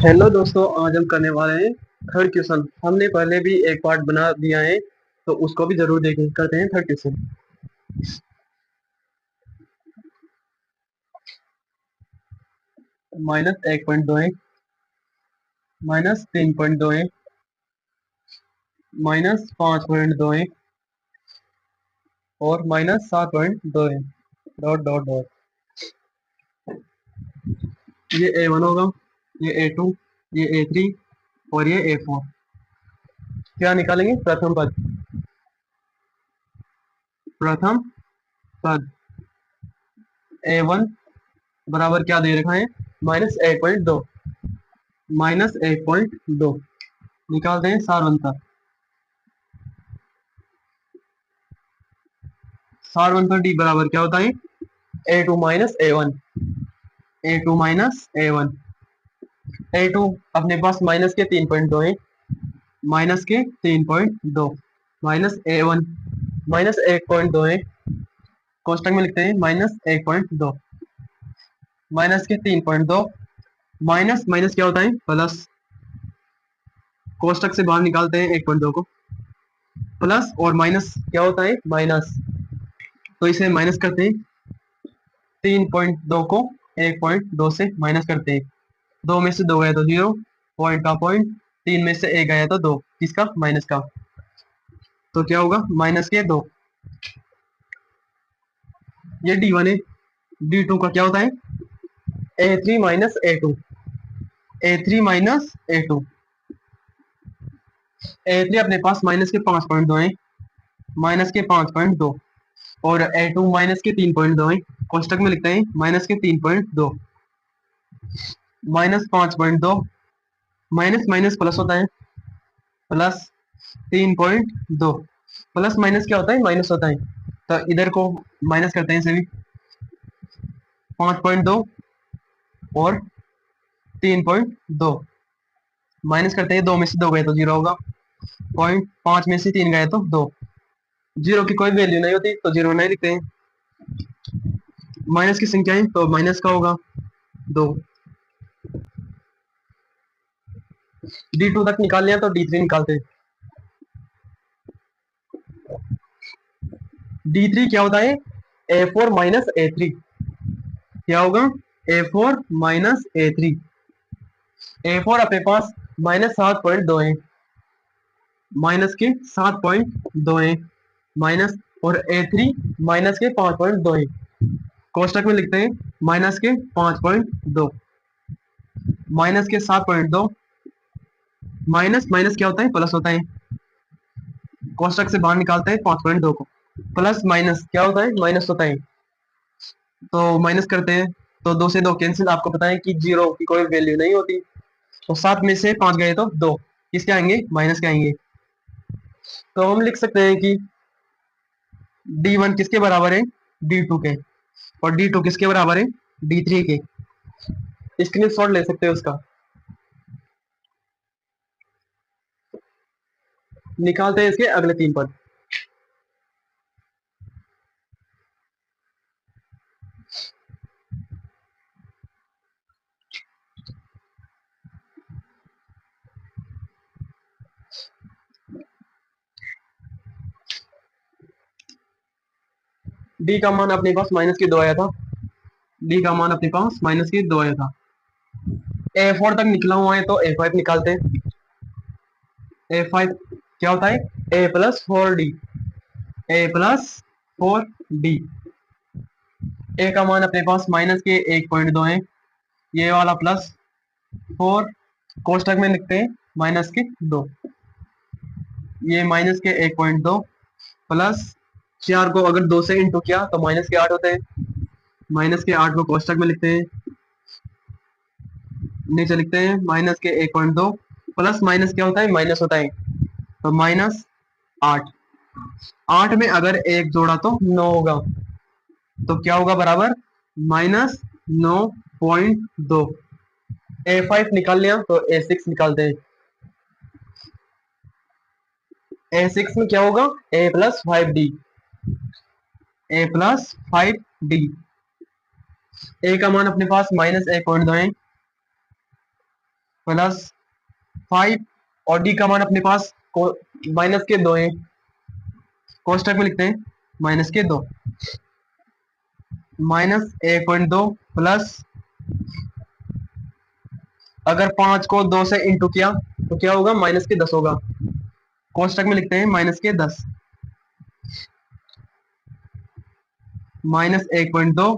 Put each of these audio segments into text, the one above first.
Hello दोस्तों, आज हम करने वाले हैं थर्ड क्वेश्चन। हमने पहले भी एक पार्ट बना दिया है, तो उसको भी जरूर देखें। करते हैं थर्ड क्वेश्चन। -1.2 -3.2 -5.2 और -7.2 डॉट डॉट डॉट। ये A1 होगा, ये A2, ये A3 और ये A4। क्या निकालेंगे? प्रथम पद A1 बराबर क्या दे रखा है? -1.2। -1.2 निकालते हैं सारवंतर। सारवंतर डी बराबर क्या होता है? A2 - A1। A2 अपने पास माइनस के 3.2 है, माइनस के 3.2 माइनस A1 -1.2 है। कोष्टक में लिखते हैं -1.2 माइनस के 3.2। माइनस माइनस क्या होता है? प्लस। कोष्टक से बाहर निकालते हैं 1.2 को। प्लस और माइनस क्या होता है? माइनस। तो इसे माइनस करते हैं। 3.2 को 1.2 से माइनस करते हैं। 2 में से 2 गया तो 0, पॉइंट का पॉइंट। 3 में से 1 गया तो 2, किसका? माइनस का। तो क्या होगा? -2। ये D1 है। D2 का क्या होता है? A3 - A2। A3 - A2। A3 अपने पास माइनस के 5.2 है, माइनस के 5.2 और A2 माइनस के 3.2 है। कोष्टक में लिखते हैं माइनस के 3.2 -5.2। माइनस माइनस प्लस होता है, प्लस 3.2। प्लस माइनस क्या होता है? माइनस होता है। तो इधर को माइनस करते हैं, इसे भी 5.2 और 3.2 माइनस करते हैं। 2 में से 2 गए तो 0 होगा, पॉइंट। 5 में से 3 गए तो 2। 0 की कोई वैल्यू नहीं होती तो 0 नहीं लिखते हैं। माइनस की संख्या है तो माइनस का होगा 2। D2 तक निकाल लिया तो D3 निकालते हैं। D3 क्या होता है? A4 - A3। क्या होगा? A4 - A3। A4 अपने पास -7.2 है, माइनस के 7.2 है, माइनस। और A3 माइनस के 5.2 है। कोष्टक में लिखते हैं माइनस के 5.2 माइनस के 7.2। माइनस माइनस क्या होता है? प्लस होता है। कोष्टक से बाहर निकालते हैं 5.2 को। प्लस माइनस क्या होता है? माइनस होता है। तो माइनस करते हैं तो 2 से 2 कैंसिल। आपको पता है कि 0 की कोई वैल्यू नहीं होती। तो 7 में से 5 गए तो 2, किसके आएंगे? माइनस के आएंगे। तो हम लिख सकते हैं कि D1 किसके बराबर है? D2 के। और D2 किसके बराबर है? D3 के। स्क्रीन शॉट ले सकते हो उसका। निकालते हैं इसके अगले 3 पद। डी का मान अपने पास माइनस के 2 आया था। डी का मान अपने पास माइनस के 2 आया था। A4 तक निकला हुआ है तो A5 निकालते हैं। A5 क्या होता है? A+4D। A+4D। ए का मान अपने पास माइनस के 1.2 है, ये वाला प्लस 4। कोष्टक में लिखते हैं माइनस के 2। ये माइनस के 1.2 प्लस 4 को अगर 2 से इंटू किया तो माइनस के 8 होते हैं। माइनस के 8 को कोष्टक में लिखते हैं, नीचे लिखते हैं माइनस के 1.2 प्लस माइनस क्या होता है? माइनस होता है। तो -8। 8 में अगर 1 जोड़ा तो 9 होगा। तो क्या होगा? बराबर -9.2। A5 निकाल लिया तो A6 निकालते हैं। A6 में क्या होगा? A+5D। A+5D। ए का मान अपने पास -1.2 है, प्लस 5 और डी का मान अपने पास माइनस के 2 है, कोष्टक में लिखते हैं माइनस के 2, माइनस 1.2 प्लस, अगर 5 को 2 से इंटू किया तो क्या होगा, माइनस के 10 होगा, कोष्टक में लिखते हैं माइनस के 10, माइनस 1.2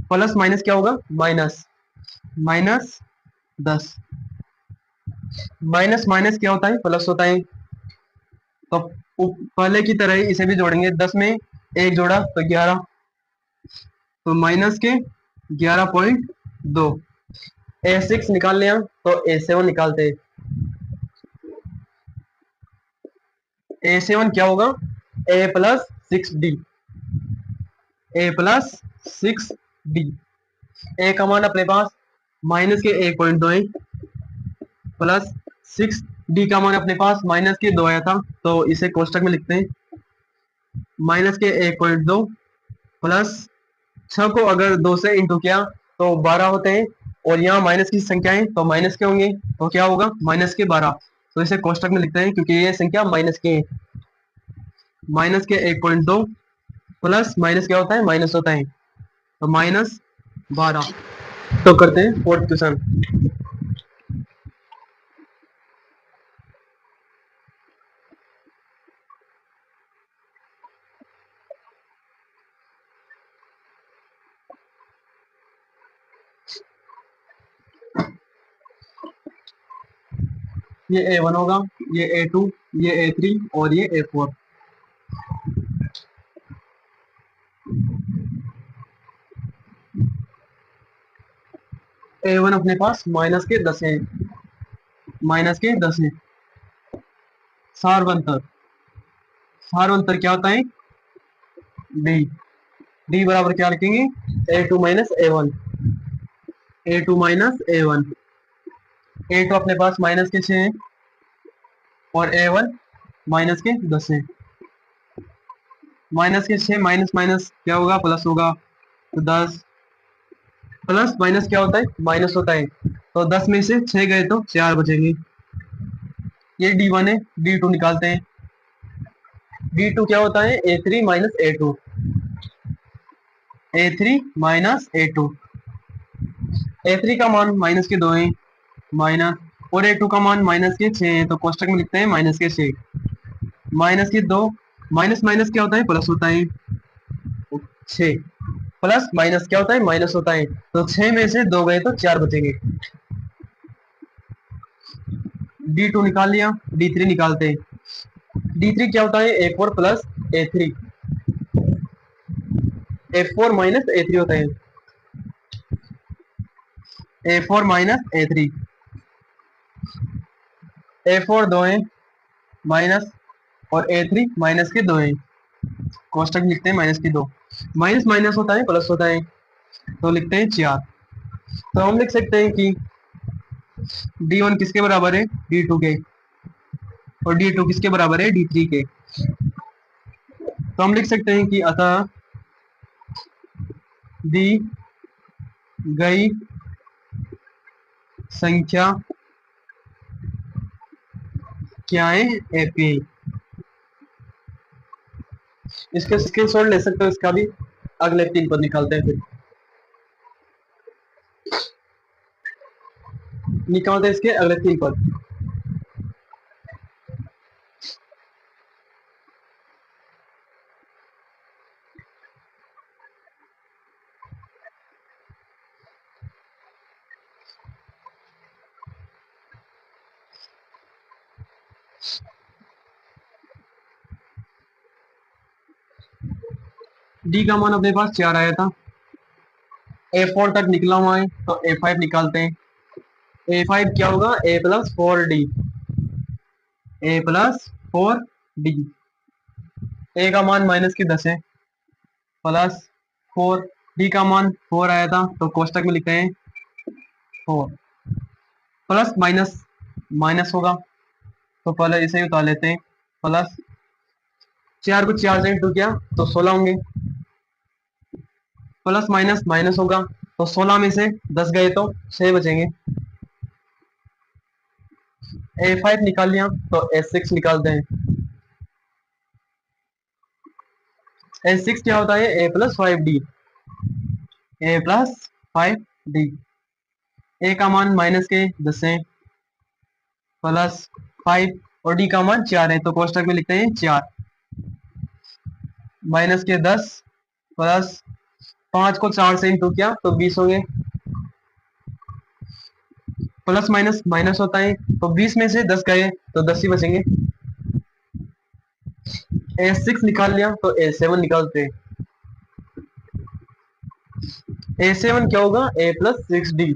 प्लस माइनस क्या होगा, माइनस माइनस 10, माइनस माइनस क्या होता है, प्लस होता है, तो पहले की तरह ही इसे भी जोड़ेंगे, 10 में एक जोड़ा तो 11, तो माइनस के 11.2, A6 निकाल लिया तो A7 निकालते हैं, A7 क्या होगा, A plus 6D, A plus 6D, A का मान अपने पास माइनस के 1.2 है, प्लस 6D का मान अपने पास माइनस के 2 आया था, तो इसे कोष्टक में लिखते हैं माइनस के 1.2 प्लस 6 को अगर 2 से इंटू किया तो 12 होते हैं, और यहाँ माइनस की संख्या है तो माइनस के होंगे, तो क्या होगा, माइनस के 12, तो इसे कोष्टक में लिखते हैं क्योंकि ये संख्या माइनस के है, माइनस के 1.2 प्लस माइनस क्या होता है, माइनस होता है, तो माइनस 12। तो करते हैं फोर्थ क्वेश्चन। ये A1 होगा, ये A2, ये A3 और ये A4। A1 अपने पास माइनस के 10 है, माइनस के 10 है, सारवंतर, सारवंतर क्या होता है, डी, डी बराबर क्या लिखेंगे, A2 minus A1, A2 minus A1, A2 अपने पास माइनस के 6 है और A1 माइनस के 10 है, माइनस के 6 माइनस माइनस क्या होगा, प्लस होगा, तो 10 प्लस माइनस क्या होता है, माइनस होता है, तो 10 में से 6 गए तो 4 बचेंगे, ये D1 है, D2 निकालते हैं, D2 क्या होता है, A3 minus A2, A3 minus A2, A3 का मान माइनस के 2 है, माइनस, और A2 का मान माइनस के 6 है, तो कोष्टक में लिखते हैं माइनस के 6, माइनस के 2, माइनस माइनस क्या होता है, प्लस होता है, 6 प्लस माइनस क्या होता है, माइनस होता है, तो 6 में से 2 गए तो 4 बचेंगे, D2 निकाल लिया, D3 निकालते हैं, D3 क्या होता है, A4 plus A3, A4 minus A3 होता है, A4 माइनस A3, A4 2 है माइनस, और A3 माइनस के 2 है, कोष्टक लिखते हैं माइनस के 2, माइनस माइनस होता है, प्लस होता है, तो लिखते हैं 4, तो हम लिख सकते हैं कि D1 किसके बराबर है, D2 के, और D2 किसके बराबर है, D3 के, तो हम लिख सकते हैं कि अतः दी गई संख्या क्या है, एपी, इसके स्क्रीनशॉट ले सकते हो, इसका भी अगले 3 पद निकालते हैं, फिर निकालते हैं इसके अगले 3 पद। डी का मान अपने पास 4 आया था, A4 तक निकला हुआ है, तो A5 निकालते हैं, A5 क्या होगा, A plus 4D, A plus 4D, A का मान माइनस की 10 है, प्लस 4, D का मान 4 आया था, तो कोष्टक में लिखते हैं 4, प्लस माइनस माइनस होगा, तो पहले इसे ही उतार लेते हैं, प्लस 4 को 4 से इंटू किया तो 16 होंगे, प्लस माइनस माइनस होगा, तो 16 में से 10 गए तो 6 बचेंगे, A5 निकाल लिया तो A6 निकालते हैं। A6 क्या होता है? A+5D। A+5D। ए का मान माइनस के 10 है, प्लस 5 और डी का मान 4 है, तो कोष्टक में लिखते हैं 4 माइनस के 10 प्लस 5 को 4 से इंटू किया तो 20 हो गए। प्लस माइनस माइनस होता है, तो 20 में से 10 गए तो 10 ही बचेंगे। A6 निकाल लिया तो A7 निकालते हैं। A7 क्या होगा? A+6D।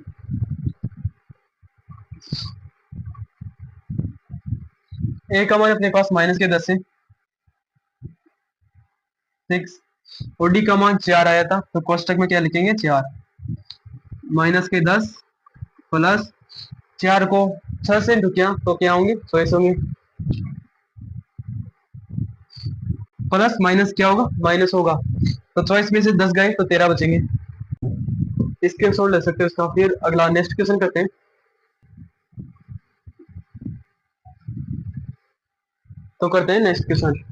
ए का मान अपने पास माइनस के 10 है, 6 और डी का मान 4 आया था, तो कोष्टक में क्या लिखेंगे? 4 माइनस के 10 प्लस 4 को 6 से इंटू किया तो क्या होंगे? 24 होंगे। प्लस माइनस क्या होगा? माइनस होगा, तो 24 में से 10 गए तो 13 बचेंगे। इसके सोल्व ले सकते हो इसका। फिर अगला नेक्स्ट क्वेश्चन करते हैं। तो करते हैं नेक्स्ट क्वेश्चन।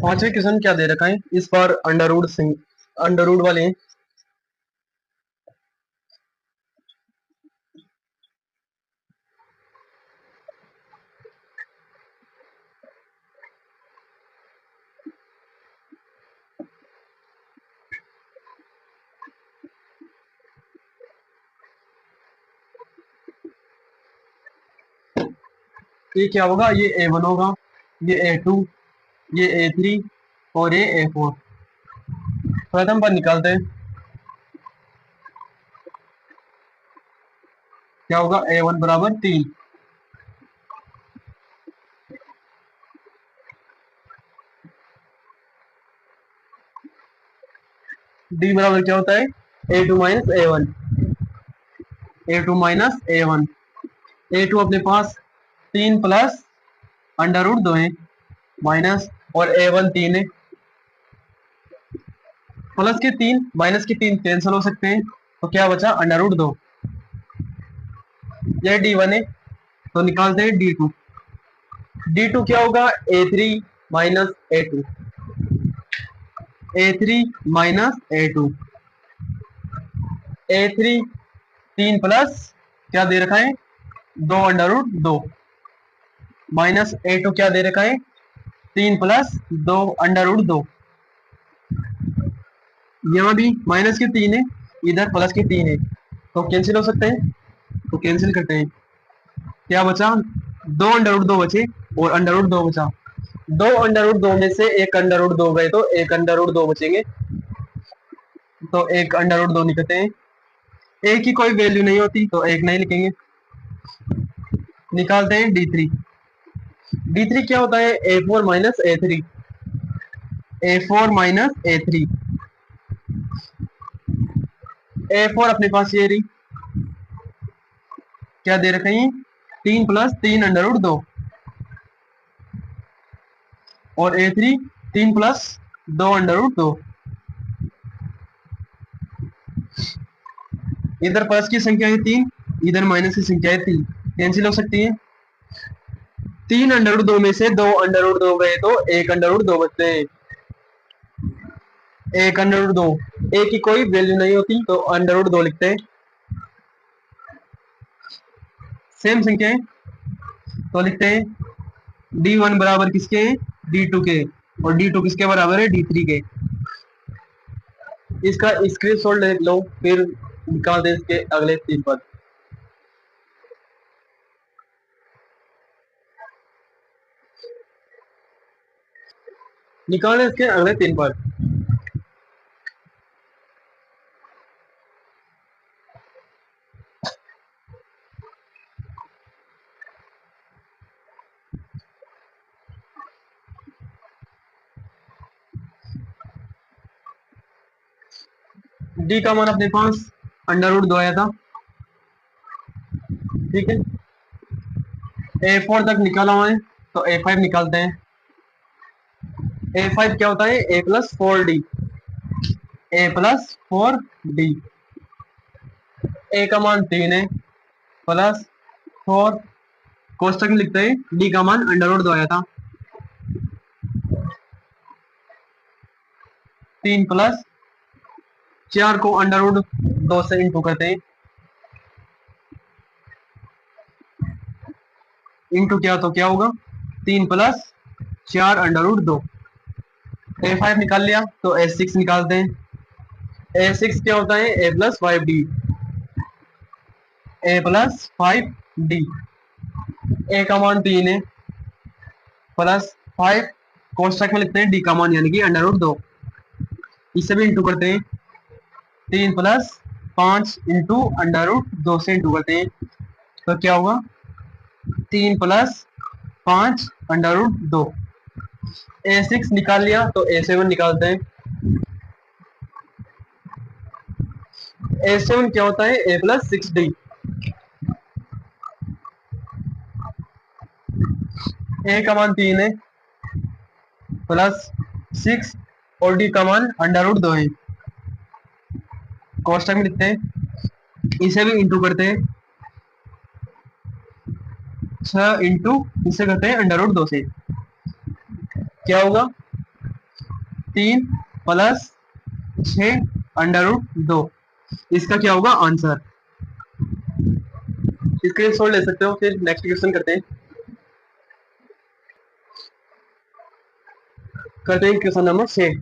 पांचवें क्वेश्चन क्या दे रखा है इस बार? अंडर रूट वाले हैं। ये क्या होगा? ये A1 होगा, ये A2, ये A3 और ये A4। प्रथम पर निकालते हैं। क्या होगा? A1 बराबर 3, डी बराबर क्या होता है? A2 minus A1। A2 अपने पास 3 प्लस अंडर रूट 2 है, माइनस और A1 3 है। प्लस के 3 माइनस के 3 कैंसिल हो सकते हैं, तो क्या बचा? Under root 2। यह D1 है, तो निकालते हैं D2। D2 क्या होगा? A3 minus A2। A3 minus A2। A3 3 plus क्या दे रखा है? 2 अंडर रूट 2 माइनस A2 क्या दे रखा है? 3 प्लस 2 अंडर रूट 2। यहाँ भी माइनस के 3 है, इधर प्लस के 3 है, तो कैंसिल हो सकते हैं, तो कैंसिल करते हैं। क्या बचा? 2 अंडर रूट 2 बचे और अंडर रूट 2 बचा। 2 अंडर रूट 2 में से एक अंडर रूट 2 गए तो एक अंडर रूट 2 बचेंगे, तो एक अंडर रूट 2 निकलते हैं। एक की कोई वैल्यू नहीं होती तो एक नहीं लिखेंगे। निकालते हैं D3। D3 क्या होता है? A4 minus A3। A4 minus A3। A4 अपने पास ये रही, क्या दे रखे हैं? 3 प्लस 3 अंडर रूट 2 और A3 3 प्लस 2 अंडर रूट 2। इधर प्लस की संख्या है 3, इधर माइनस की संख्या है 3, कैंसिल हो सकती है। 3 अंडर रूट 2 में से 2 अंडर रूट 2 गए तो एक अंडर रूट 2 बचते हैं। एक अंडर रूट 2, एक की कोई वैल्यू नहीं होती तो अंडर रूट 2 लिखते हैं। सेम संख्या है तो लिखते हैं D1 बराबर किसके है? D2 के, और D2 किसके बराबर है? D3 के। इसका स्क्रीनशॉट ले लो, फिर निकाल दे इसके अगले 3 पद। निकाल इसके अगले 3 पद। डी का मान अपने पास अंडर रूट 2 आया था, ठीक है, A4 तक निकाला हुआ है, तो A5 निकालते हैं। A5 क्या होता है? A+4D, A+4D। A का मान 3 है, +4, कोष्टक में लिखते हैं D का मान √2 आया था, 3 प्लस 4 को √2 से इंटू करते हैं, इंटू क्या तो क्या होगा? 3 प्लस 4 √2। A5 निकाल लिया, तो A6 निकालते हैं। A6 क्या होता है? A+5D, A+5D। A का मान 3 है, +5, कोष्टक में लिखते हैं D का मान यानी कि √2, इससे भी इंटू करते हैं, 3 प्लस 5 इंटू √2 से इंटू करते हैं, तो क्या होगा? 3 प्लस 5 √2। A6 निकाल लिया, तो A7 निकालते हैं। A7 क्या होता है? A+6D, A का मान 3 है, +6 और D का मान √2 है, कोष्टक में लिखते हैं, इसे भी इंटू करते हैं, 6 इंटू इसे करते हैं √2 से, क्या होगा? 3 प्लस 6 √2, इसका क्या होगा आंसर? स्क्रीनशॉट ले सकते हो। फिर नेक्स्ट क्वेश्चन करते हैं क्वेश्चन नंबर 6।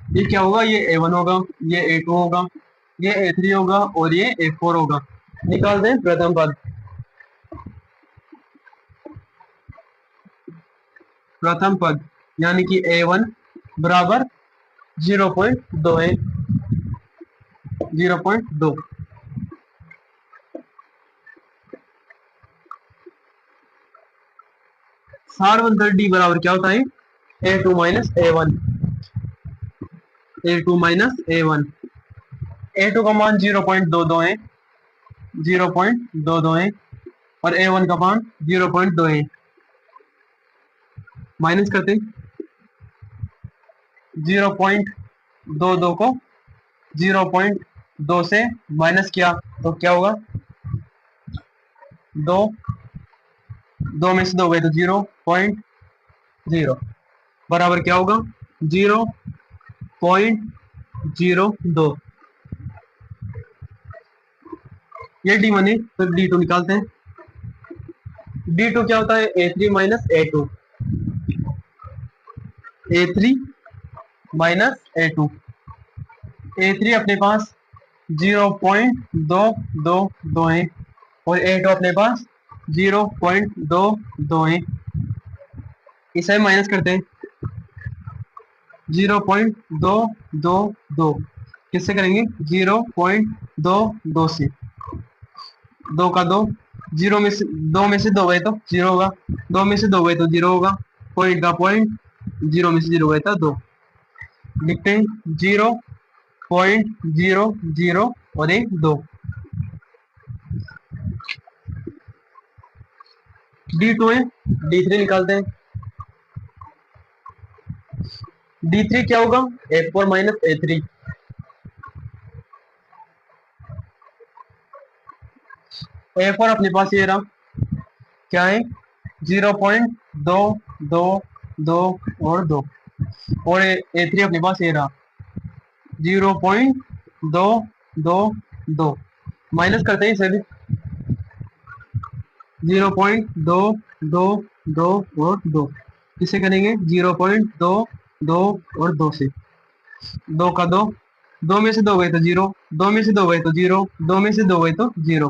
ये क्या होगा? ये A1 होगा, ये A2 होगा, ये A3 होगा और ये A4 होगा। निकाल दें प्रथम पद। प्रथम पद यानी कि A1 बराबर 0.2 है, 0.2। सारवंतर D बराबर क्या होता है? A2 minus A1, A2 minus A1। A2 का मान 0.22 है, 0.22 है, और A1 का मान 0.2 है। माइनस करते 0.22 को 0.2 से माइनस किया, तो क्या होगा? 2 2 में से 2 गए तो 0.0 बराबर क्या होगा? 0.02। ये D1 है, तो D2 निकालते हैं। D2 क्या होता है? A3 minus A2, A3 minus A2। A3 अपने पास 0.222 है और A2 अपने पास 0.22 है, इसे माइनस करते हैं। 0.222 किससे करेंगे? 0.22 से, 2 का 2, 0 में से 2 में से 2 गए तो 0 होगा, 2 में से 2 गए तो 0 होगा, पॉइंट का पॉइंट, 0 में से 0 गए तो 2। लिखते हैं 0.00 और 2। D2 है, D3 निकालते हैं। D3 क्या होगा? A4 minus A3। A4 अपने पास ये रहा, क्या है? 0.222 और 2, और A3 अपने पास ये रहा 0.222। माइनस करते हैं इसे भी, 0.222 और 2। किससे करेंगे? 0.2 और 2 से। 2 का 2, 2 में से 2 गए तो 0, 2 में से 2 गए तो 0, 2 में से 2 गए तो 0,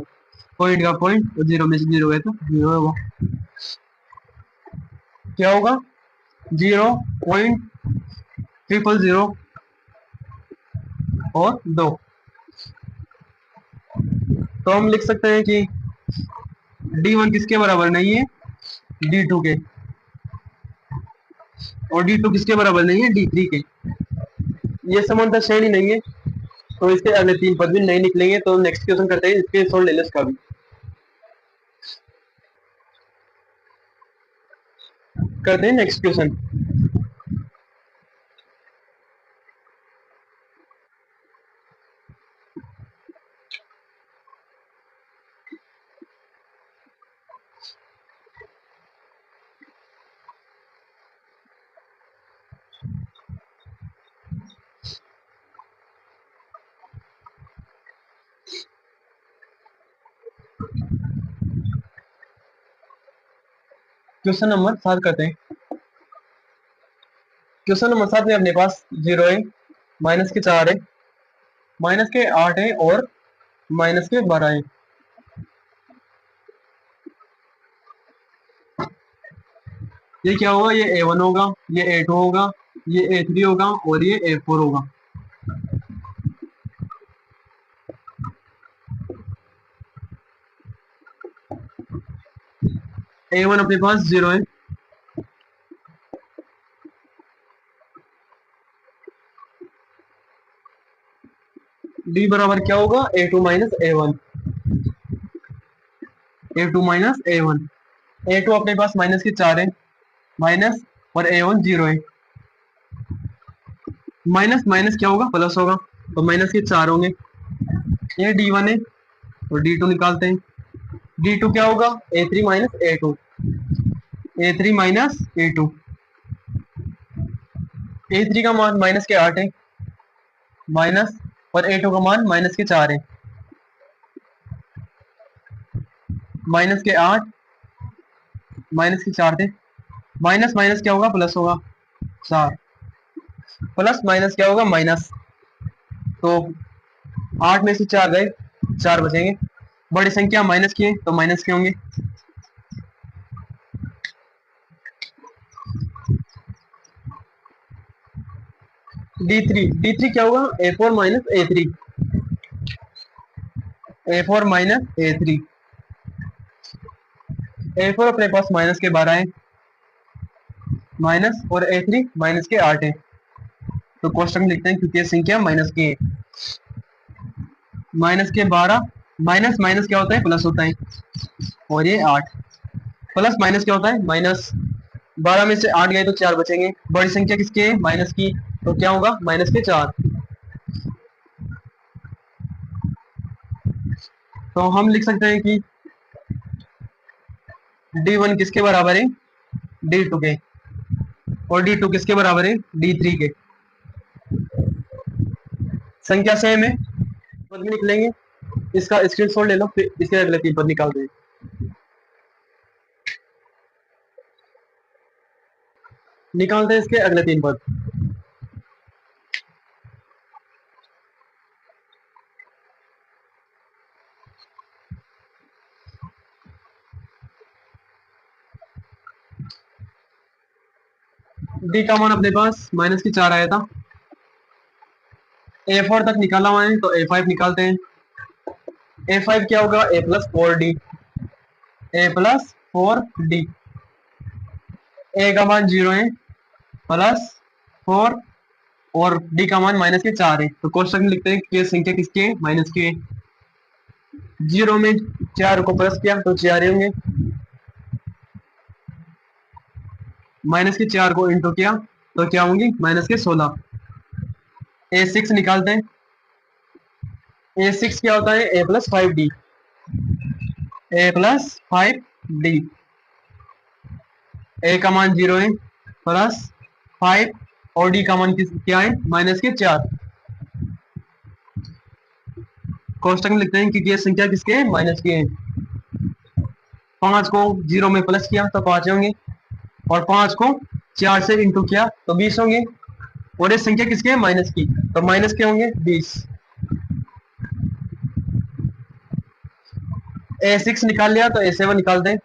पॉइंट का पॉइंट, और 0 में से 0 गए तो 0 होगा। क्या होगा? 0.000 और 2। तो हम लिख सकते हैं कि D1 किसके बराबर नहीं है? D2 के। और D2 किसके बराबर नहीं है? D3 के। ये समानता श्रेणी नहीं है, तो इसके अगले 3 पद भी नहीं निकलेंगे। तो नेक्स्ट क्वेश्चन करते हैं, इसके सोल्व ले लो इसका भी। करते हैं नेक्स्ट क्वेश्चन। क्वेश्चन नंबर 7 करते हैं। क्वेश्चन नंबर 7 में अपने पास 0 है, माइनस के 4 है, माइनस के 8 है और माइनस के 12 है। ये क्या होगा? ये A1 होगा, ये A2 होगा, ये A3 होगा और ये A4 होगा। A1 अपने पास 0 है, D बराबर क्या होगा? A2 minus A1, A2 minus A1। A2 अपने पास माइनस के 4 है, माइनस, और A1 0 है। माइनस माइनस क्या होगा? प्लस होगा, तो माइनस के 4 होंगे। ये D1 है, तो D2 निकालते हैं। D2 क्या होगा? A3 minus A2, A3 minus A2। A3 का मान माइनस के 8 है, माइनस, और A2 का मान माइनस के 4 है। माइनस के 8, माइनस के 4 थे, माइनस माइनस क्या होगा? प्लस होगा, 4, प्लस माइनस क्या होगा? माइनस। तो 8 में से 4 गए, 4 बचेंगे। बड़ी संख्या माइनस की है, तो माइनस के होंगे। D3 क्या होगा? A4 minus A3, A4 minus A3। A4 अपने पास माइनस के 12 है, माइनस, और A3 माइनस के 8 है। तो क्वेश्चन में लिखते हैं क्योंकि ये संख्या माइनस की है। माइनस के 12, माइनस माइनस क्या होता है? प्लस होता है, और ये 8, प्लस माइनस क्या होता है? माइनस। 12 में से 8 गए तो 4 बचेंगे। बड़ी संख्या किसकी है? माइनस की, तो क्या होगा? माइनस के 4। तो हम लिख सकते हैं कि D1 किसके बराबर है? D2 के। और D2 किसके बराबर है? D3 के। संख्या सेम है, पद भी निकलेंगे। इसका स्क्रीनशॉट ले लो, फिर इसके अगले 3 पद निकाल दें। निकालते हैं इसके अगले 3 पद। D का मान अपने पास माइनस की 4 आया था। A4 तक निकाला हुआ है, तो A5 निकालते हैं। A5 क्या होगा? A plus 4D, A plus 4D। A का मान 0 है, प्लस 4, और D का मान माइनस के 4 है। तो क्वेश्चन में लिखते हैं कि ये संख्या किसकी है? माइनस की है। 0 में 4 को प्लस किया तो 4 ही होंगे, माइनस के 4 को इंटू किया तो क्या होंगी? माइनस के 16। A6 निकालते हैं। A6 क्या होता है? A plus 5D, A plus 5D। A का मान 0 है, प्लस 5, और D का मान क्या है? माइनस के 4। कोष्टक में लिखते हैं कि ये संख्या किसके है? माइनस की है। 5 को 0 में प्लस किया तो 5 होंगे, और 5 को 4 से इंटू किया तो 20 होंगे, और ये संख्या किसके है, माइनस की, तो माइनस के होंगे 20। A6 निकाल लिया तो A7 निकाल दें।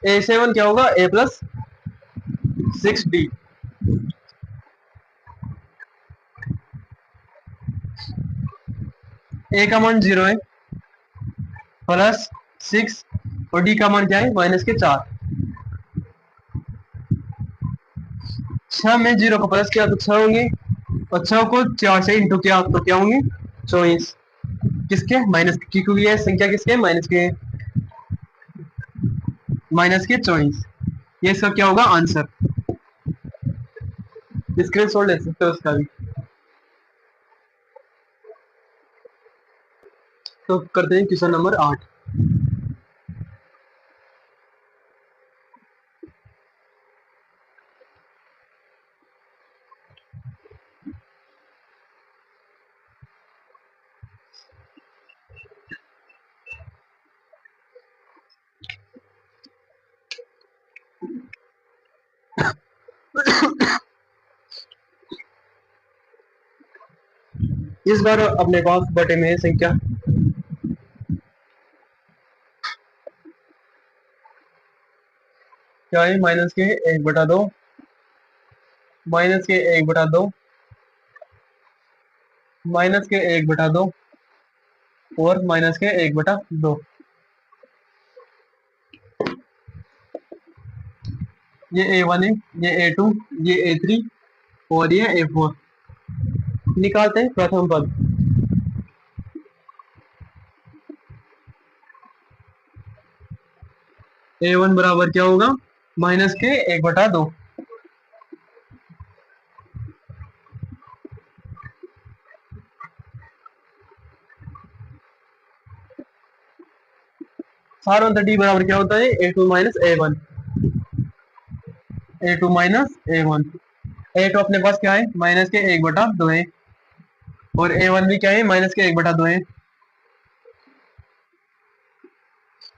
A7 क्या होगा, A प्लस 6D। A का मान 0 है, प्लस 6, और D का मान क्या है, माइनस के 4। 6 में 0 को प्लस किया तो 6 होंगे, और 6 को 4 से इंटू किया तो क्या होंगे, 24। किसके, माइनस की, क्योंकि ये संख्या किसके, माइनस के, माइनस के 24। ये इसका क्या होगा, आंसर। स्क्रीनशॉट ले सकते हो उसका भी। तो करते हैं क्वेश्चन नंबर 8। इस बार अपने पास बटे में है संख्या, क्या है, माइनस के 1/2, माइनस के 1/2, माइनस के 1/2, और माइनस के 1/2। ये A1 है, ये A2, ये A3, और ये A4। निकालते हैं प्रथम पद। A1 बराबर क्या होगा, माइनस के 1/2। सार डी बराबर क्या होता है, A2 minus A1। A2 minus A1। A2 अपने पास क्या है, माइनस के 1/2 है, और A1 भी क्या है, माइनस के 1/2 है।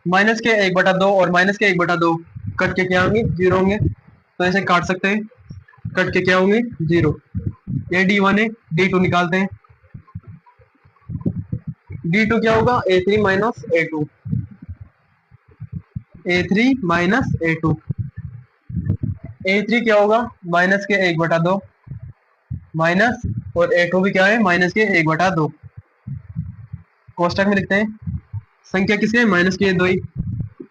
माइनस के 1/2 और माइनस के 1/2 कट के क्या होंगे, 0 होंगे, तो ऐसे काट सकते हैं, कट के क्या होंगे, 0। ये D1 है, D2 निकालते हैं। D2 क्या होगा, A3 minus A2, A3 minus A2। A3 क्या होगा, माइनस के 1/2, माइनस, और A2 भी क्या है, माइनस के 1/2। कोष्टक में लिखते हैं, संख्या किसके है, माइनस के 2 ही,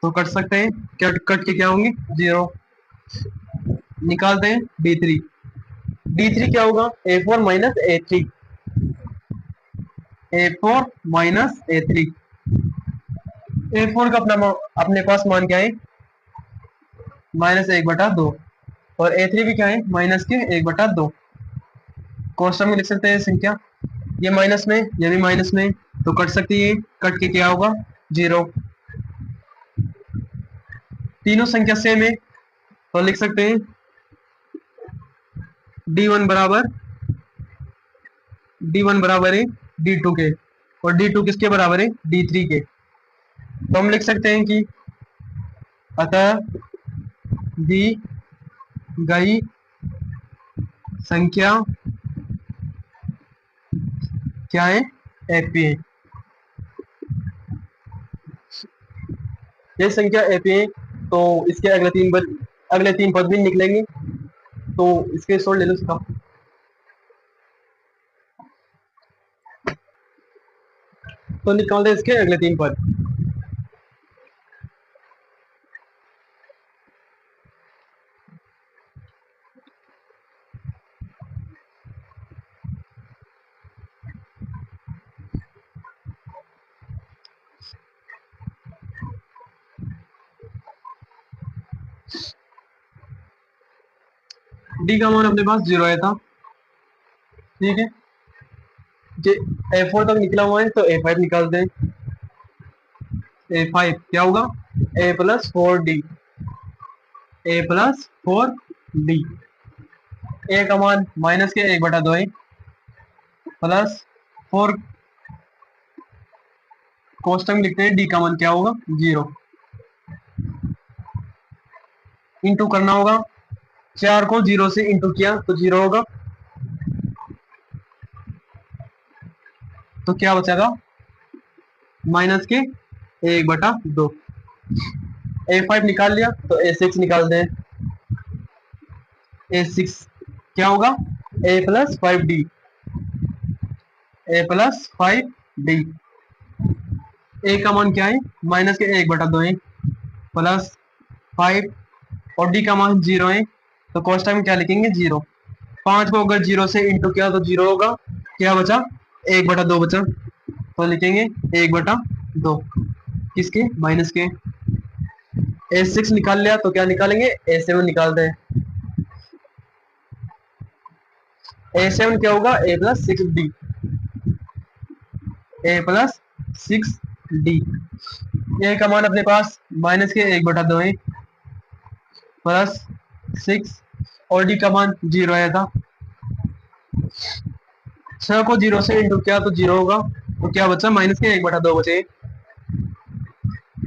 तो कट सकते हैं, कट कट के क्या होंगे, 0। निकालते हैं D3। D3 क्या होगा, A4 minus A3, A4 minus A3। A4 का अपने पास मान क्या है, -1/2, और A3 भी क्या है, माइनस के 1/2। कोष्टक में लिख सकते हैं संख्या, ये माइनस में, ये भी माइनस में, तो कट सकती है, कट के क्या होगा, 0। तीनों संख्या सेम है, तो लिख सकते हैं D1 बराबर, D1 बराबर है D2 के, और D2 किसके बराबर है, D3 के। तो हम लिख सकते हैं कि अतः दी गई संख्या क्या है, एपी है। ये संख्या एपी है, तो इसके अगले तीन पद भी निकलेंगे, तो इसके स्कोर ले लो इसका। तो निकाल दे इसके अगले तीन पद। डी का मान अपने पास 0 आया था, ठीक है, जे A4 तक निकला हुआ है, तो A5 निकाल दें। A5 क्या होगा, A+4D, A+4D। ए का मान माइनस के 1/2 है, प्लस 4, कोष्टक में लिखते हैं, डी का मान क्या होगा, 0। इंटू करना होगा, 4 को 0 से इंटू किया तो 0 होगा, तो क्या बचेगा माइनस के 1/2। A5 निकाल लिया तो A6 निकाल दें। A6 क्या होगा, A+5D, A+5D। ए का मान क्या है, माइनस के 1/2 है, +5, और डी का मान 0 है, तो कॉस्ट टाइम क्या लिखेंगे 0। 5 को अगर 0 से इंटू किया तो 0 होगा, क्या बचा 1/2 बचा, तो लिखेंगे 1/2 किसके, माइनस के। A6 निकाल लिया तो क्या निकालेंगे, A7 निकाल दें। A7 क्या होगा, A+6D, A+6D। ये का मान अपने पास माइनस के 1/2 है, +6, और डी का मान 0 आया था। 6 को 0 से इंटू किया तो 0 होगा, तो क्या बचा माइनस के 1/2 बचे,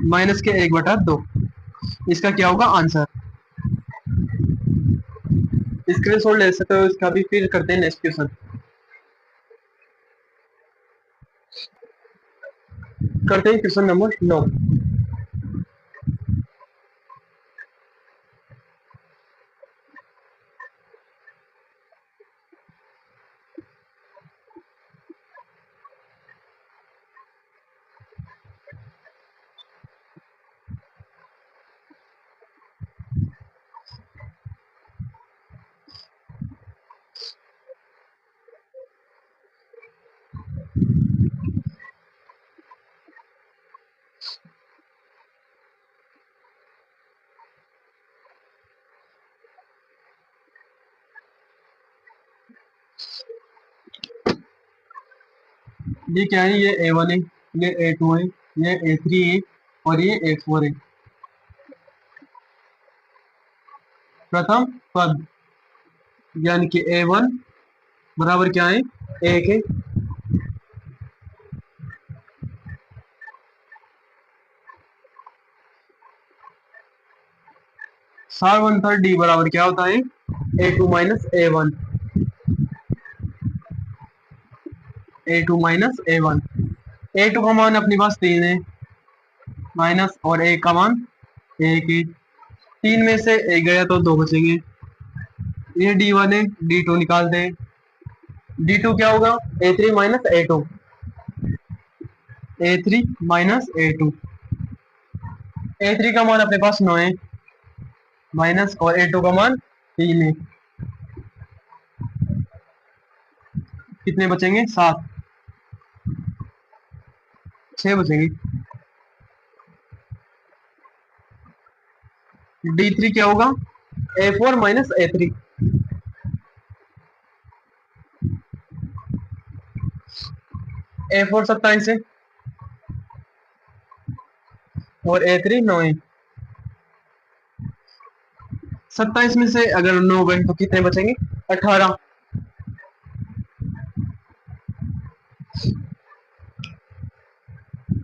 माइनस के 1/2। इसका क्या होगा आंसर। स्क्रीनशॉट ले सकते हो इसका भी, फिर करते हैं नेक्स्ट क्वेश्चन। करते हैं क्वेश्चन नंबर 9। ये क्या है, ये A1 है, ये A2 है, ये A3 है, और ये A4 है। प्रथम पद यानी कि A1 बराबर क्या है, 1 है। सारवंतर डी बराबर क्या होता है, A2 minus A1, A2 minus A1। A2 का मान अपने पास 3 है, माइनस, और A का मान 1 है। 3 में से 1 गया तो 2 बचेंगे। ये D1 है, D2 निकाल दें। D2 क्या होगा, A3 minus A2, A3 minus A2। A3 का मान अपने पास 9 है, माइनस, और A2 का मान 3 है। कितने बचेंगे, 7, 6 बचेंगे। D3 क्या होगा, A4 माइनस A3, A4 27 है, और A3 9 है। 27 में से अगर 9 गए तो कितने बचेंगे, 18।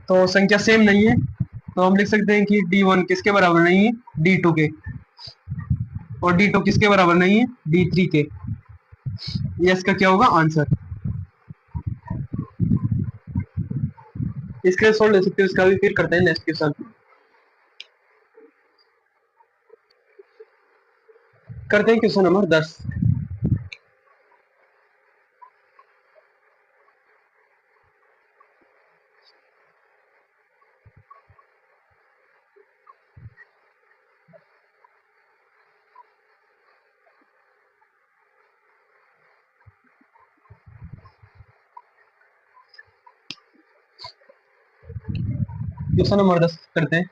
तो संख्या सेम नहीं है, तो हम लिख सकते हैं कि D1 किसके बराबर नहीं है, D2 के, और D2 किसके बराबर नहीं है, D3 के। ये इसका क्या होगा आंसर। इसके सोल्व ले सकते हो इसका भी, फिर करते हैं नेक्स्ट क्वेश्चन। करते हैं क्वेश्चन नंबर 10। क्वेश्चन नंबर 10 करते हैं।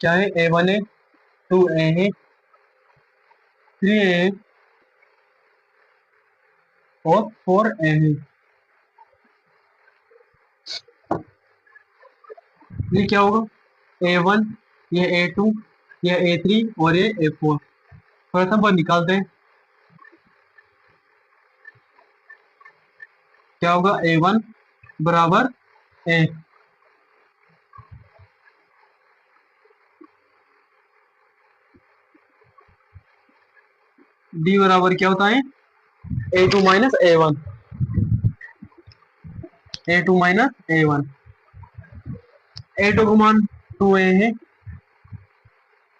क्या है, A1 है, 2A है, 3A है, और 4A है। ये क्या होगा, A1, ये A2, ये A3, और ये A4। प्रथम पर निकालते हैं, क्या होगा, A1 बराबर A, डी बराबर क्या होता है a two minus a one, a two minus a one. A two का मान 2a है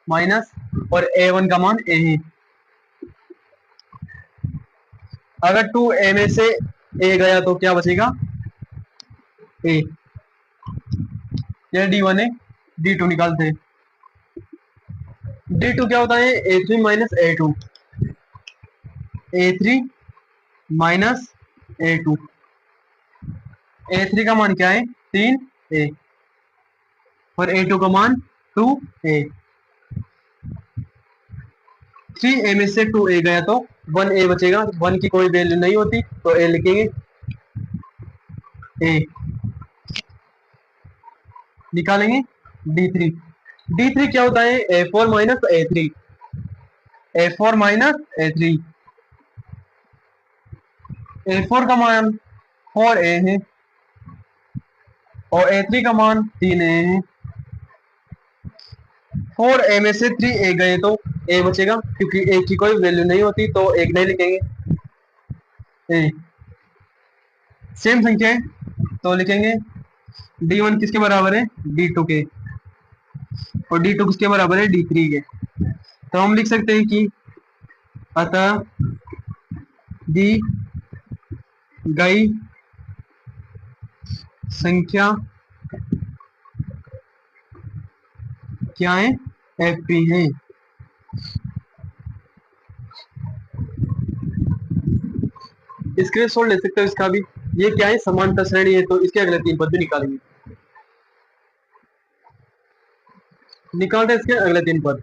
माइनस, और ए वन का मान a है। अगर 2a में से a गया तो क्या बचेगा a, यह डी वन है। डी टू निकालते हैं। डी टू क्या होता है a three minus a two, a three minus a two. A three का मान क्या है 3a, और ए टू का मान 2a। 3a में से 2a गया तो 1a बचेगा, 1 की कोई वैल्यू नहीं होती तो a लिखेंगे। a निकालेंगे d3। d3 क्या होता है ए फोर माइनस ए थ्री, ए फोर माइनस ए थ्री। ए फोर का मान 4a है और ए थ्री का मान 3a है। 4a में से 3a गए तो a बचेगा, क्योंकि a की कोई वैल्यू नहीं होती तो एक नहीं लिखेंगे। a सेम संख्या है तो लिखेंगे d1 किसके बराबर है d2 के, और d2 किसके बराबर है d3 के। तो हम लिख सकते हैं कि अतः दी गई संख्या क्या है fp है। स्क्रीनशॉट ले सकते हो इसका भी। ये क्या है समांतर श्रेणी है तो इसके अगले 3 पद भी निकालेंगे। निकालते हैं इसके अगले 3 पद।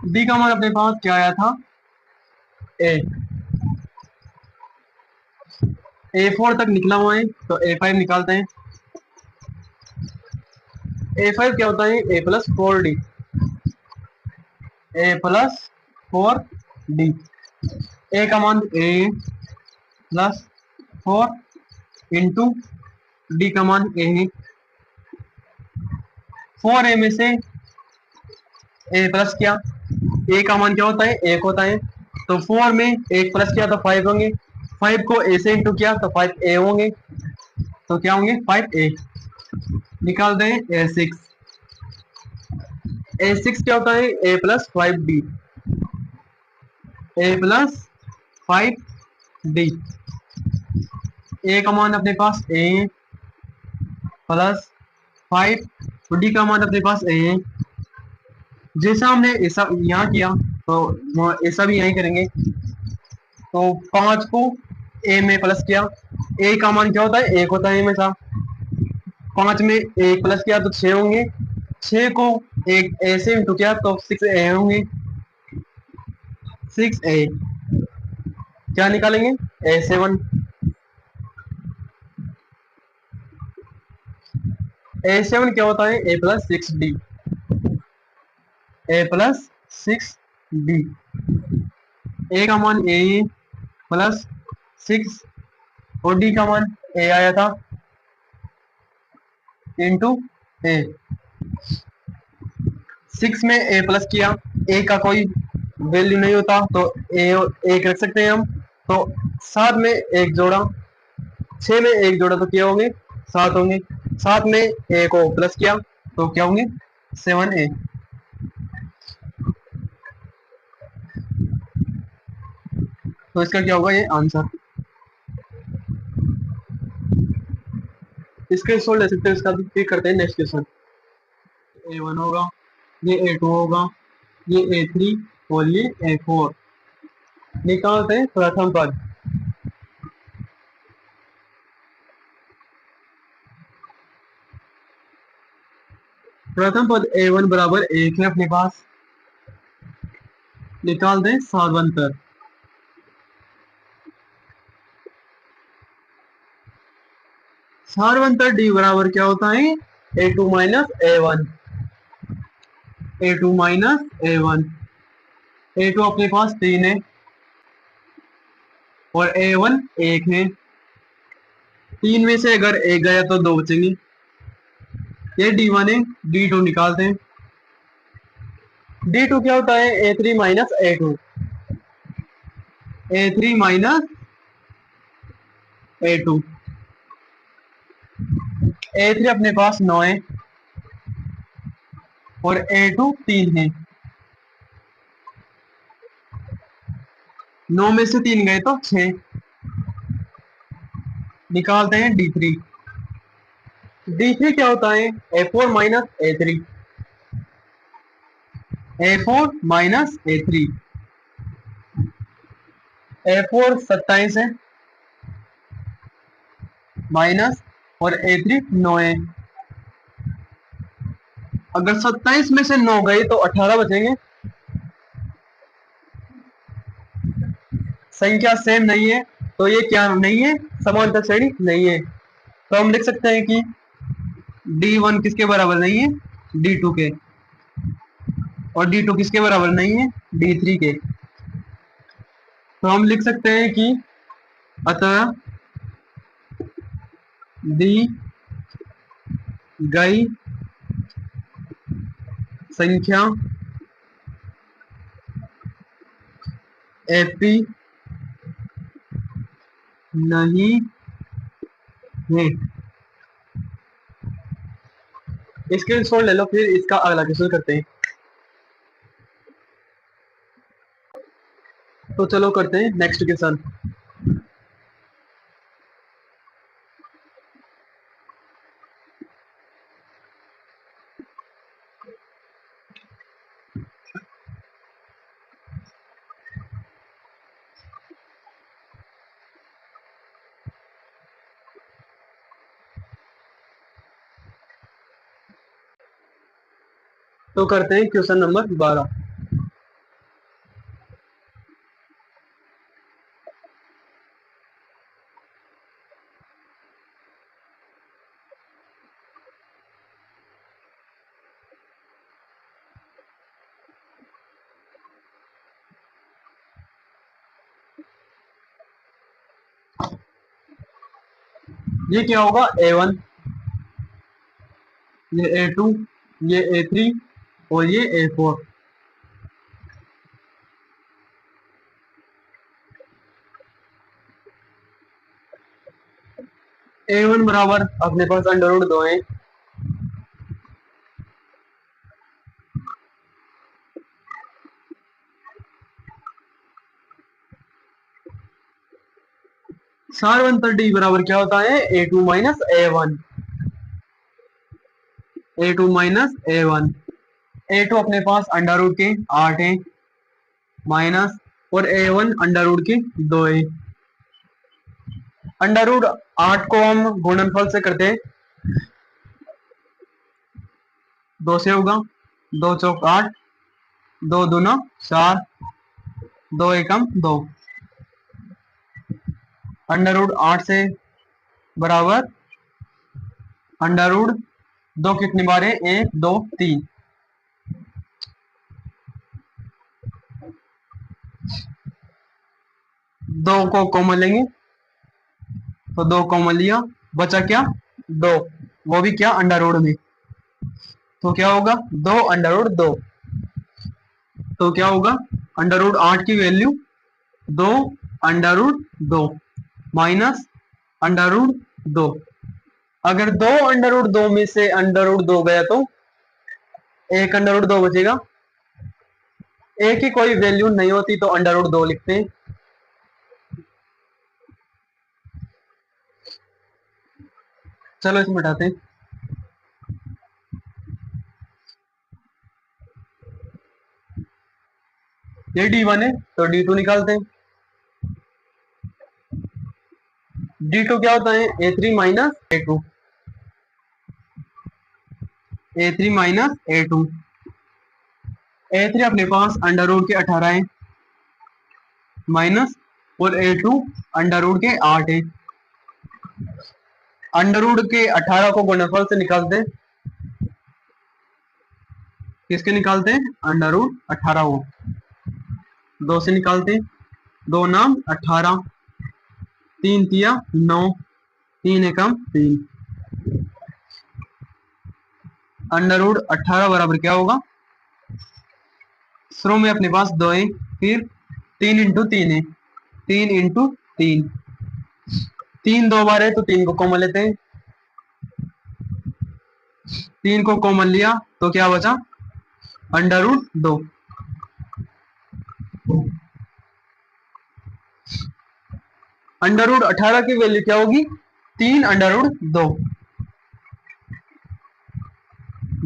डी का मान अपने पास क्या आया था ए, A4 तक निकला हुआ है तो A5 निकालते हैं। A5 क्या होता है a plus four D, a plus four D. A का मान a plus four into D का मान a है। 4a में से a प्लस किया, a का मान क्या होता है 1 होता है, तो 4 में 1 प्लस किया तो 5 होंगे। 5 को a से इंटू किया तो 5a होंगे, तो क्या होंगे 5a। निकाल दें a6। a6 क्या होता है a plus five D, a plus five D. A का मान अपने पास a प्लस फाइव, डी का मान अपने पास a है। जैसा हमने ऐसा यहाँ किया तो ऐसा भी यहीं करेंगे। तो 5 को a में प्लस किया, a का मान क्या होता है 1 होता है हमेशा। 5 में 1 प्लस किया तो 6 होंगे, 6 को एक a से इंटू किया तो 6a होंगे। 6a क्या निकालेंगे a7। a7 क्या होता है a plus six D, a plus six D. A का मान ए प्लस सिक्स और डी का मान ए आया था इंटू ए। 6 में ए प्लस किया, ए का कोई वैल्यू नहीं होता तो ए एक रख सकते हैं हम। तो 7 में एक जोड़ा, 6 में एक जोड़ा तो क्या होंगे 7 होंगे। 7 में ए को प्लस किया तो क्या होंगे 7a। तो इसका क्या होगा ये आंसर। इसके सोल्व ले सकते हैं, इसका भी क्लिक करते हैं नेक्स्ट क्वेश्चन। a1 होगा, ये a2 होगा, ये a3 और ये a4। निकालते हैं प्रथम पद। प्रथम पद a1 बराबर 1 है अपने पास। निकाल दें साधारणतर। साधारणतर डी बराबर क्या होता है a two minus a one, a two minus a one. A two अपने पास 3 है और ए वन 1 है। 3 में से अगर 1 गया तो 2 बचेंगे। ये डी वन है, डी टू निकालते हैं। डी टू क्या होता है? A three minus a two, a three minus a two. A three अपने पास 9 है और ए टू 3 है। 9 में से 3 गए तो 6। निकालते हैं डी थ्री। डी थ्री क्या होता है? ए फोर माइनस ए थ्री, ए फोर माइनस ए थ्री। ए फोर 27 है माइनस और ए थ्री 9 है। अगर 27 में से 9 गए तो 18 बचेंगे। संख्या सेम नहीं है तो ये क्या नहीं है? समांतर श्रेणी नहीं है। तो हम लिख सकते हैं कि डी वन किसके बराबर नहीं है? डी टू के। और डी टू किसके बराबर नहीं है? डी थ्री के। तो हम लिख सकते हैं कि अतः दी गई संख्या एपी नहीं है। इसके स्कोर ले लो, फिर इसका अगला क्वेश्चन करते हैं। तो चलो करते हैं नेक्स्ट क्वेश्चन। तो करते हैं क्वेश्चन नंबर 12। ये क्या होगा? ए वन, ये ए टू, ये ए थ्री और ये ए फोर। ए वन बराबर अपने पास अंडर रूट 2 है। सारवंतर डी बराबर क्या होता है? A two minus a one, a two minus a one. A two अपने पास अंडर रूट के 8 है माइनस और ए वन अंडर रूट के 2 है। अंडर रूट 8 को हम गुणनफल से करते हैं, 2 से होगा, 2 चौक 8, 2 दूना 4, 2 एकम 2। अंडर रूट 8 से बराबर अंडर रूट 2 कितनी बार है? 1 2 3। 2 को कॉमन लेंगे तो 2 कॉमन लिया, बचा क्या? 2, वो भी क्या? अंडर रूट में। तो क्या होगा? 2 अंडर रूट 2। तो क्या होगा? अंडर रूट 8 की value 2 under root 2 minus under root 2। अगर 2 अंडर रूट 2 में से अंडर रूट 2 गया तो 1 अंडर रूट 2 बचेगा। ए की कोई वैल्यू नहीं होती तो अंडर रूट 2 लिखते हैं। चलो इसमें हटाते हैं। ये डी वन है तो डी टू निकालते हैं। डी टू क्या होता है? A three minus a two, a three minus a two. A three अपने पास अंडर रूट के 18 है माइनस और ए टू अंडर रूट के 8 है। अंडर रूट के 18 को गुणनफल से निकालते हैं किसके निकालते हैं? अंडर रूट 18 को 2 से निकालते हैं। 2 नाम 18, 3 तिया 9, 3 एकम 3। अंडर रूट 18 बराबर क्या होगा? शुरू में अपने पास 2 है, फिर 3 इंटू 3 है, 3 इंटू 3, 3 2 बार है तो 3 को कॉमन लेते हैं। 3 को कॉमन लिया तो क्या बचा? Under root 2। अंडर रूट 18 की वैल्यू क्या होगी? 3 under root 2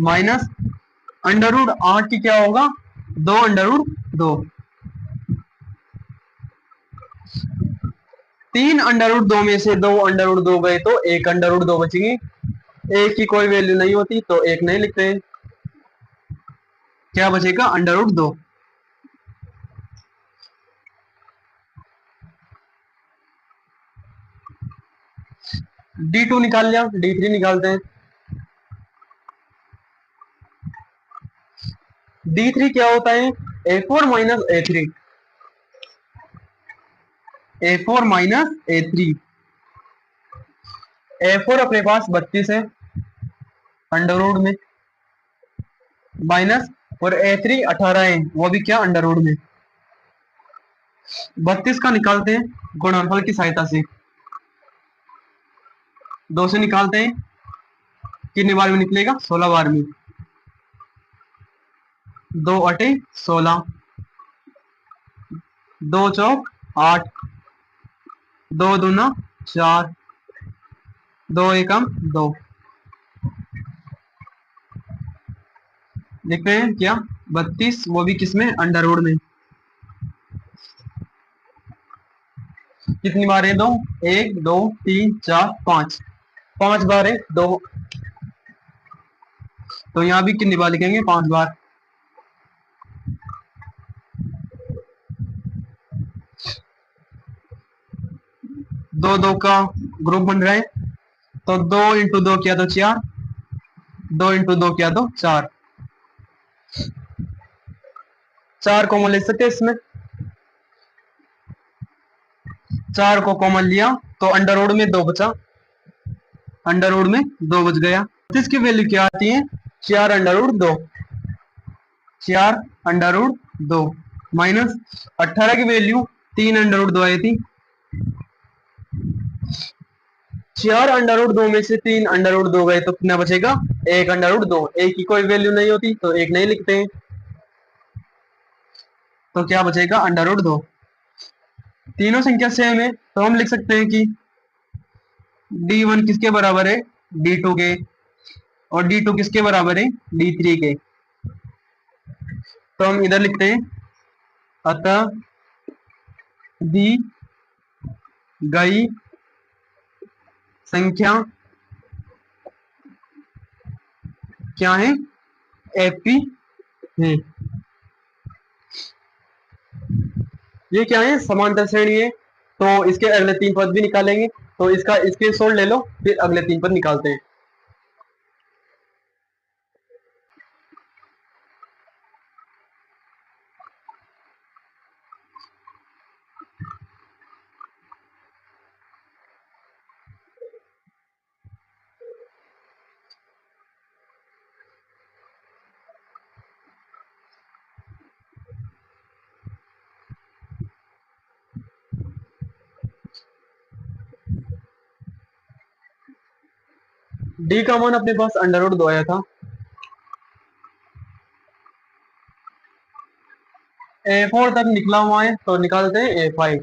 minus under root 8 की क्या होगा? 2 अंडर रूट 2। 3 अंडर रूट 2 में से 2 अंडर रूट 2 गए तो 1 अंडर रूट 2 बचेगी। एक की कोई वैल्यू नहीं होती तो 1 नहीं लिखते हैं। क्या बचेगा? Under root 2। D2 निकाल लिया, D3 निकालते हैं। D3 क्या होता है? A4 minus A3, A4 minus A3। A4 अपने पास 32 है अंडर रूट में, माइनस और A3 18 है, वो भी क्या? अंडर रूट में। 32 का निकालते हैं गुणनफल की सहायता से। 2 से निकालते हैं, कितने बार में निकलेगा? 16 बार में। 2 अटे 16, 2 चौक 8, 2 दूना 4, 2 एकम 2। लिखते हैं क्या? 32, वो भी किसमें? अंडर रूट में। कितनी बार है? 2, 1 2 3 4 5, 5 बार है 2, तो यहाँ भी कितनी बार लिखेंगे? 5 बार। 2 2 का ग्रुप बन रहा है, तो 2 इंटू 2 किया तो 4, 2 इंटू 2 किया तो 4, 4 कॉमन ले सकते हैं इसमें। 4 को कॉमन लिया तो अंडर रूट में 2 बचा, अंडर रूट में 2 बच गया। तो इसकी वैल्यू क्या आती है? 4 under root 2, 4 under root 2 minus 18 की वैल्यू 3 अंडर रूट 2 आई थी। 4 अंडर रूट 2 में से 3 अंडर रूट 2 गए तो कितना बचेगा? 1 अंडर रूट 2। एक की कोई वैल्यू नहीं होती तो 1 नहीं लिखते हैं, तो क्या बचेगा? Under root 2। तीनों संख्या सेम है तो हम लिख सकते हैं कि D1 किसके बराबर है? D2 के, और D2 किसके बराबर है? D3 के। तो हम इधर लिखते हैं, अतः दी गई संख्या क्या है? एपी है। ये क्या है? समांतर श्रेणी है, तो इसके अगले 3 पद भी निकालेंगे, तो इसका स्क्रीनशॉट ले लो, फिर अगले 3 पद निकालते हैं। डी का मान अपने पास अंडर रूट 2 आया था। A4 तक निकला हुआ है तो निकालते हैं A5।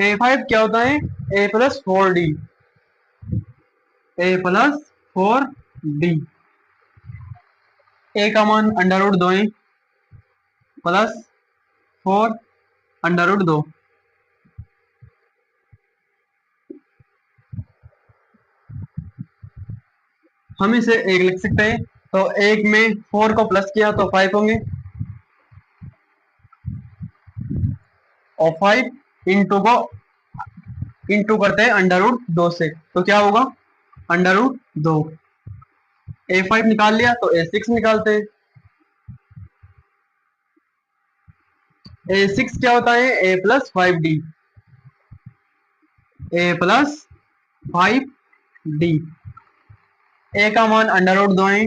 A5 क्या होता है? A plus 4D, A plus 4D। ए का मान अंडर रूट 2 है, प्लस 4 अंडर रूट 2। हम इसे 1 लिख सकते हैं, तो 1 में 4 को प्लस किया तो 5 होंगे, और 5 इंटू को इंटू करते हैं अंडर रूट 2 से, तो क्या होगा? Under root 2। A5 निकाल लिया तो A6 निकालते हैं। A6 क्या होता है? A plus 5D, A plus 5D। A का मान अंडर रूट 2 है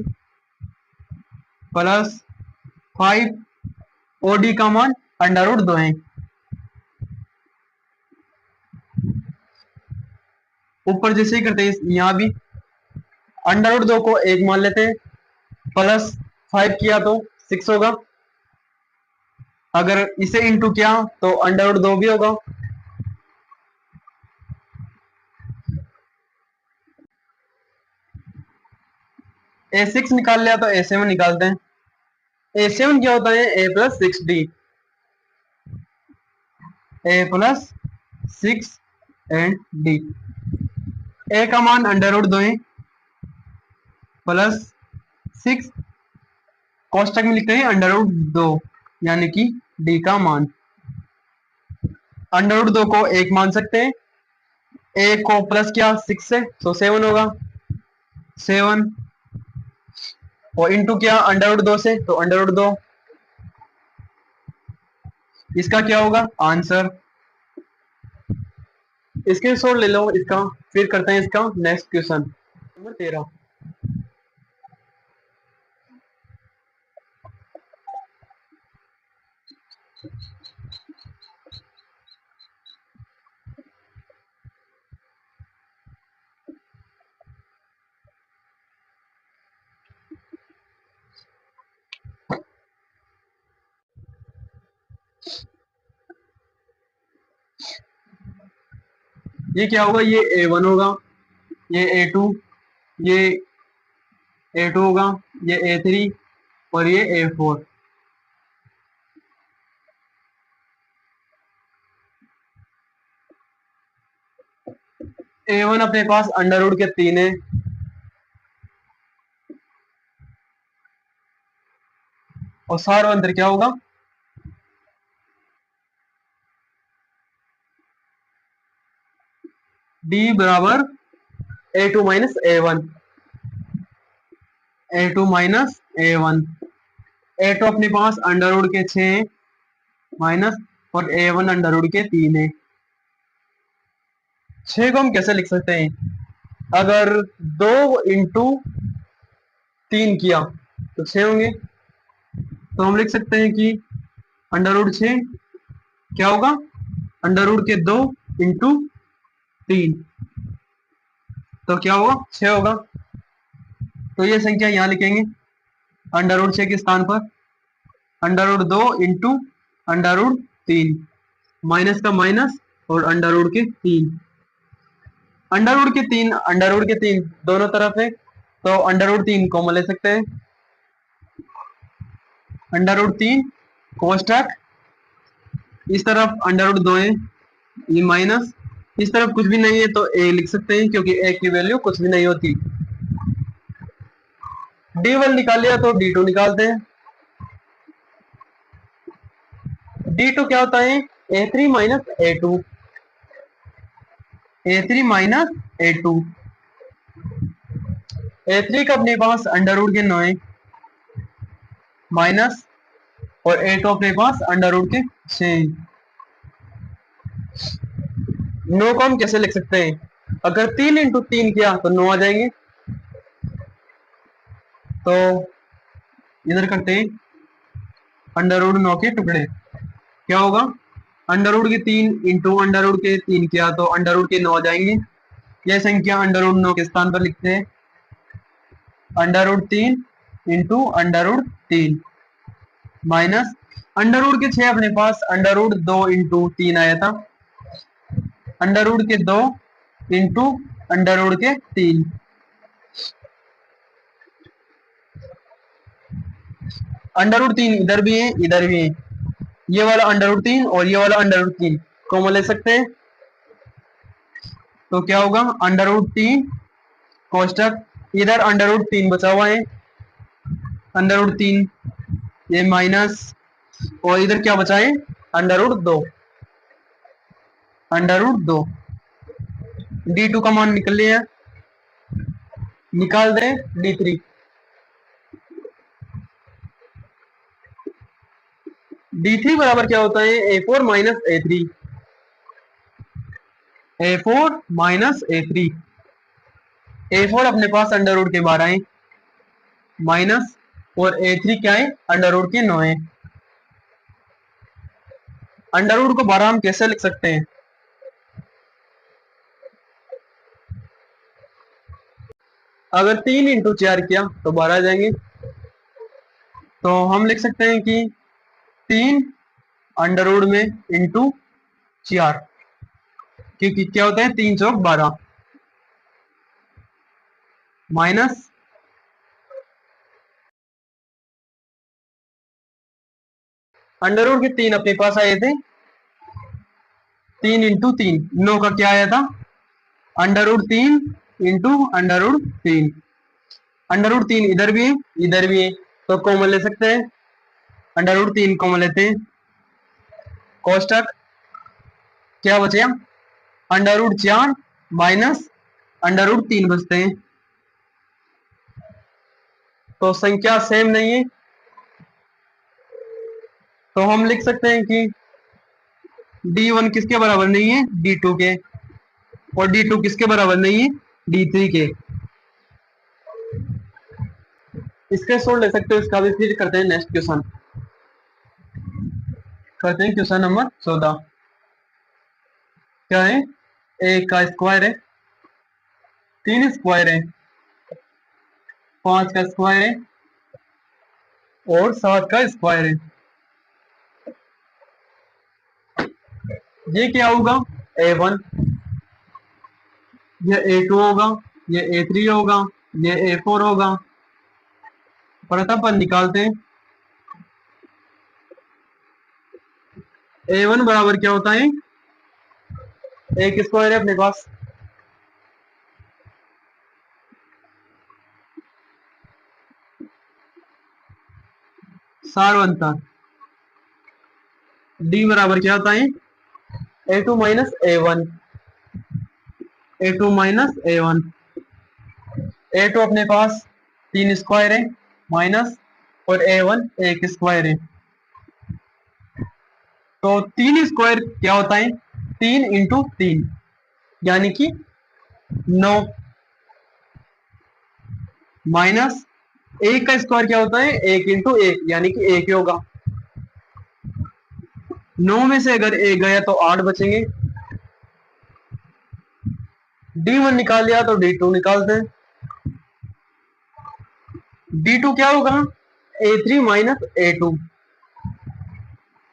प्लस 5 और D का मान अंडर रूट 2 है। ऊपर जैसे ही करते हैं यहाँ भी अंडर रूट 2 को 1 मान लेते हैं, प्लस 5 किया तो 6 होगा। अगर इसे इंटू किया तो अंडर रूट 2 भी होगा। A6 निकाल लिया तो A7 निकालते हैं। A7 क्या होता है? A plus 6D, A plus 6 and D। A का मान अंडर रूट 2 है प्लस 6, कोष्टक में लिखते हैं अंडर रूट 2, यानी कि D का मान। अंडर रूट 2 को 1 मान सकते हैं, A को प्लस किया 6 से तो 7 होगा, 7 और इंटू किया अंडर रूट 2 से तो अंडर रूट 2। इसका क्या होगा आंसर? स्क्रीनशॉट ले लो इसका, फिर करते हैं इसका नेक्स्ट क्वेश्चन नंबर 13। ये क्या होगा? ये A1 होगा, ये A2, ये A2 होगा, ये A3 और ये A4। A1 अपने पास अंडर रूट के 3 है, और सार अंतर क्या होगा? D बराबर A2 minus A1, A2 minus A1। A2 अपने पास अंडर रूट के 6 माइनस और A1 अंडर रूट के 3 है। 6 को हम कैसे लिख सकते हैं? अगर 2 इंटू 3 किया तो 6 होंगे, तो हम लिख सकते हैं कि अंडर रूट 6 क्या होगा? अंडर रूट के 2 इंटू 3, तो क्या होगा? 6 होगा। तो ये संख्या यहाँ लिखेंगे अंडर रूट 6 के स्थान पर, under root 2 into under root 3, minus का माइनस और अंडर रूट के 3। अंडर रूट के 3 अंडर रूट के 3 दोनों तरफ है, तो अंडर रूट 3 कॉमन ले सकते हैं। अंडर रूट 3 कोष्टक, इस तरफ अंडर रूट 2 है, ये माइनस, इस तरफ कुछ भी नहीं है तो ए लिख सकते हैं, क्योंकि ए की वैल्यू कुछ भी नहीं होती। D1 निकाल लिया तो D2 निकालते हैं। D2 क्या होता है? A3 minus A2, A3 minus A2। A3 का अपने पास अंडर रूट के 9 है माइनस, और A2 अपने पास अंडर रूट के 6। 9 को हम कैसे लिख सकते हैं? अगर 3 इंटू 3 किया तो 9 आ जाएंगे, तो इधर करते हैं अंडर रूट 9 के टुकड़े, क्या होगा? अंडर रूट के 3 इंटू अंडर रूट के 3 किया तो अंडर रूट के 9 आ जाएंगे। यह संख्या अंडर रूट 9 के स्थान पर लिखते हैं, under root 3 into under root 3 minus under root के 6 अपने पास अंडर रूट 2 इंटू 3 आया था, अंडर रूट के 2 इंटू अंडर रूट के 3। अंडर रूट 3 इधर भी है इधर भी है, ये वाला अंडर रूट 3 और ये वाला अंडर रूट 3 कॉमन ले सकते हैं, तो क्या होगा? अंडर रूट 3 कोष्टक, इधर अंडर रूट 3 बचा हुआ है, अंडर रूट 3 ये माइनस, और इधर क्या बचा है? Under root 2, under root 2। D2 का मान निकल लिया, निकाल दें D3। D3 बराबर क्या होता है, A4 minus A3, A4 minus A3। A4 अपने पास अंडर रूट के 12 है माइनस, और A3 क्या है, अंडर रूट के 9 है। अंडर रूट को 12 हम कैसे लिख सकते हैं, अगर 3 इंटू 4 किया तो 12 आ जाएंगे। तो हम लिख सकते हैं कि 3 अंडर रूट में इंटू 4, क्योंकि क्या होता है 3 चौक 12 माइनस अंडर रूट के 3 अपने पास आए थे, 3 इंटू 3 9 का क्या आया था, under root 3 into under root 3। Under root 3 इधर भी है इधर भी है, तो कॉमन ले सकते हैं, अंडर रूट 3 कॉमन लेते हैं, कोष्टक क्या बचे, under root 4 minus under root 3 बचते हैं। तो संख्या सेम नहीं है, तो हम लिख सकते हैं कि D1 किसके बराबर नहीं है, D2 के, और D2 किसके बराबर नहीं है, D3 के। इसके सोल्व ले सकते हो, इसका भी फिर करते हैं नेक्स्ट क्वेश्चन, करते हैं क्वेश्चन नंबर 14। क्या है, एक का स्क्वायर है, 3 स्क्वायर है, 5 का स्क्वायर है, और 7 का स्क्वायर है। ये क्या होगा, A1, ये A2 होगा, ये A3 होगा, ये A4 होगा। प्रथम पद निकालते हैं। A1 बराबर क्या होता है, एक स्क्वायर है अपने पास, सार बनता। D बराबर क्या होता है, A2 minus A1, A2 minus A1। A2 अपने पास 3 स्क्वायर है माइनस, और A1 एक स्क्वायर है। तो 3 स्क्वायर क्या होता है, 3 इंटू 3 यानी कि 9, माइनस एक का स्क्वायर क्या होता है, 1 इंटू 1 यानी कि 1 ही होगा। 9 में से अगर 1 गया तो 8 बचेंगे। D1 निकाल लिया तो D2 निकालते हैं। D2 क्या होगा, A3 minus A2,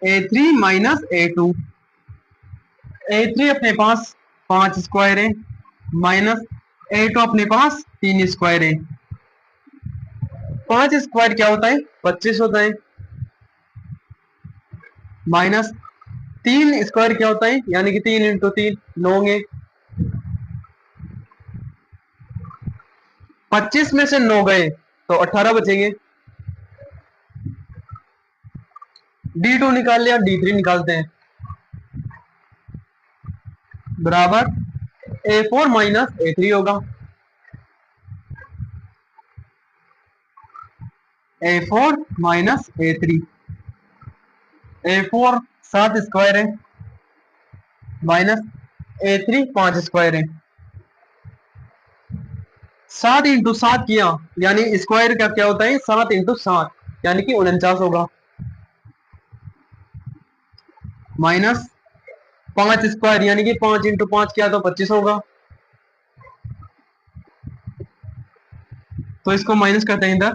A3 minus A2। A3 अपने पास 5 स्क्वायर है माइनस A2 अपने पास 3 स्क्वायर है। 5 स्क्वायर क्या होता है, 25 होता है, माइनस 3 स्क्वायर क्या होता है, यानी कि 3 इंटू 3 9 होंगे। 25 में से 9 गए तो 18 बचेंगे। D2 निकाल लिया, D3 निकालते हैं, बराबर A4 माइनस A3 होगा, A4 minus A3। A4 7 square है माइनस A3 5 स्क्वायर है। 7 इंटू 7 किया, यानी स्क्वायर का क्या होता है, 7 इंटू 7 यानी कि 49 होगा, माइनस 5 स्क्वायर यानी कि 5 इंटू 5 किया तो 25 होगा। तो इसको माइनस करते हैं इधर,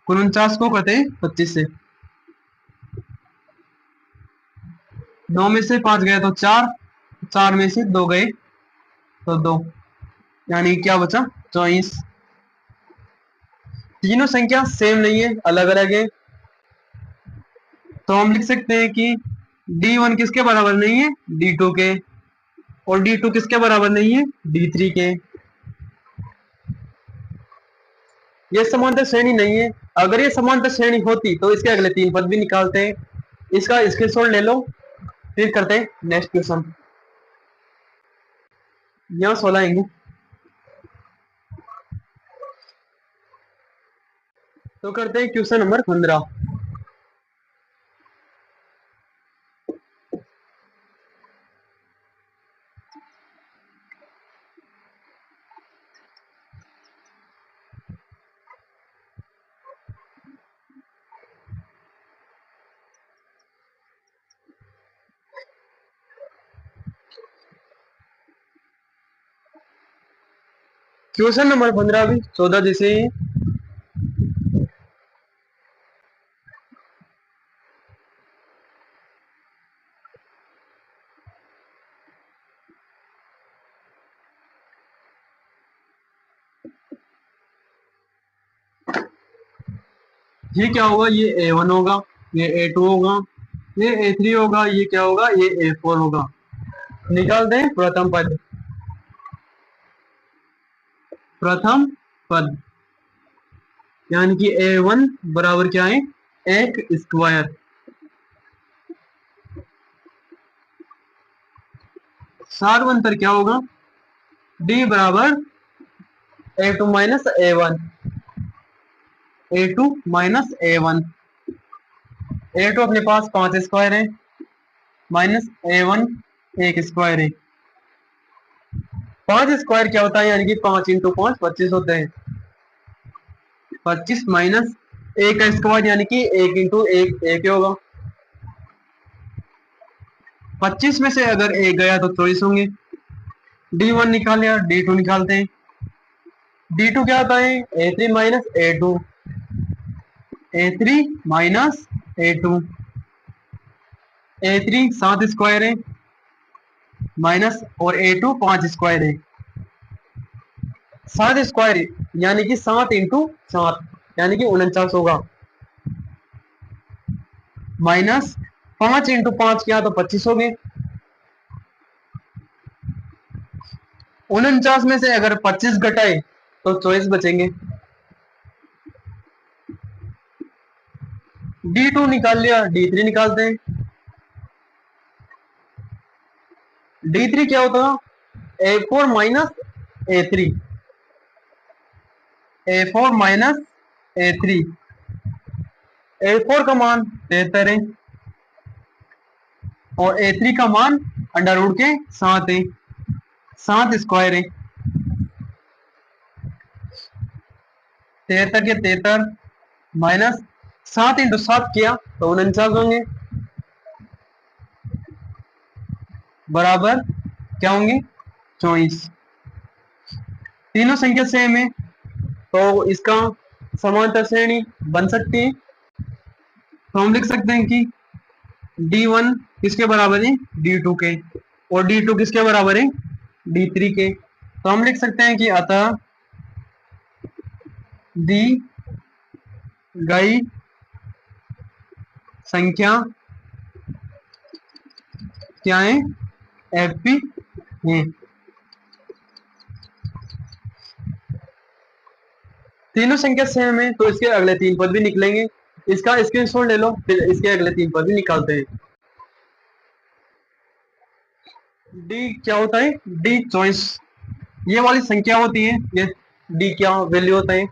49 को करते हैं 25 से, 9 में से 5 गए तो 4, 4 में से 2 गए तो 2, यानी क्या बचा 24। तीनों संख्या सेम नहीं है, अलग अलग है, तो हम लिख सकते हैं कि D1 किसके बराबर नहीं है, D2 के, और D2 किसके बराबर नहीं है, D3 के। ये समांतर श्रेणी नहीं है, अगर ये समांतर श्रेणी होती तो इसके अगले 3 पद भी निकालते हैं। इसका स्क्रीनशॉट ले लो, फिर करते हैं नेक्स्ट क्वेश्चन। यहाँ 16 आएंगे, तो करते हैं क्वेश्चन नंबर 15। क्वेश्चन नंबर 15 भी 14 जैसे ही। ये क्या होगा, ये A1 होगा, ये A2 होगा, ये A3 होगा, ये क्या होगा, ये A4 होगा। निकाल दें प्रथम पद। प्रथम पद यानी कि A1 बराबर क्या है, एक स्क्वायर। सारवंतर क्या होगा, D बराबर A2 minus A1, A2 minus A1। A2 अपने पास 5 स्क्वायर है, माइनस A1 एक स्क्वायर है। 5 स्क्वायर क्या होता है, यानी कि 5 इंटू 5 25 होते हैं। 25 माइनस एक का स्क्वायर यानी कि 1 इंटू एक एक होगा। 25 में से अगर एक गया तो 24 होंगे। D1 निकाल लिया, D2 निकालते हैं। D2 क्या होता है, A3 minus A2, A3 minus A2। A3 7 square है, माइनस और A2 5 स्क्वायर है। 7 स्क्वायर यानी कि 7 इंटू 7 यानी कि 49 होगा, माइनस 5 इंटू 5 किया तो 25 हो गए। 49 में से अगर 25 घटाए तो 24 बचेंगे। D2 निकाल लिया, D3 निकालते हैं। D3 क्या होता है, A4 minus A3, A4 minus A3। A4 का मान 73 है और A3 का मान अंडर रूट के 7 है, 7 स्क्वायर है। 73 के 73 माइनस 7 इंटू 7 किया तो 49 होंगे, बराबर क्या होंगे, 24। तीनों संख्या सेम है तो इसका समांतर श्रेणी बन सकती है। तो हम लिख सकते हैं कि D1 किसके बराबर है, D2 के, और D2 किसके बराबर है, D3 के। तो हम लिख सकते हैं कि अतः दी गई संख्या क्या है, FP है। तीनों संख्या सेम है तो इसके अगले 3 पद भी निकलेंगे। इसका स्क्रीनशॉट ले लो, फिर इसके अगले 3 पद भी निकालते हैं। डी क्या होता है, डी चॉइस, ये वाली संख्या होती है, ये डी क्या वैल्यू होता है।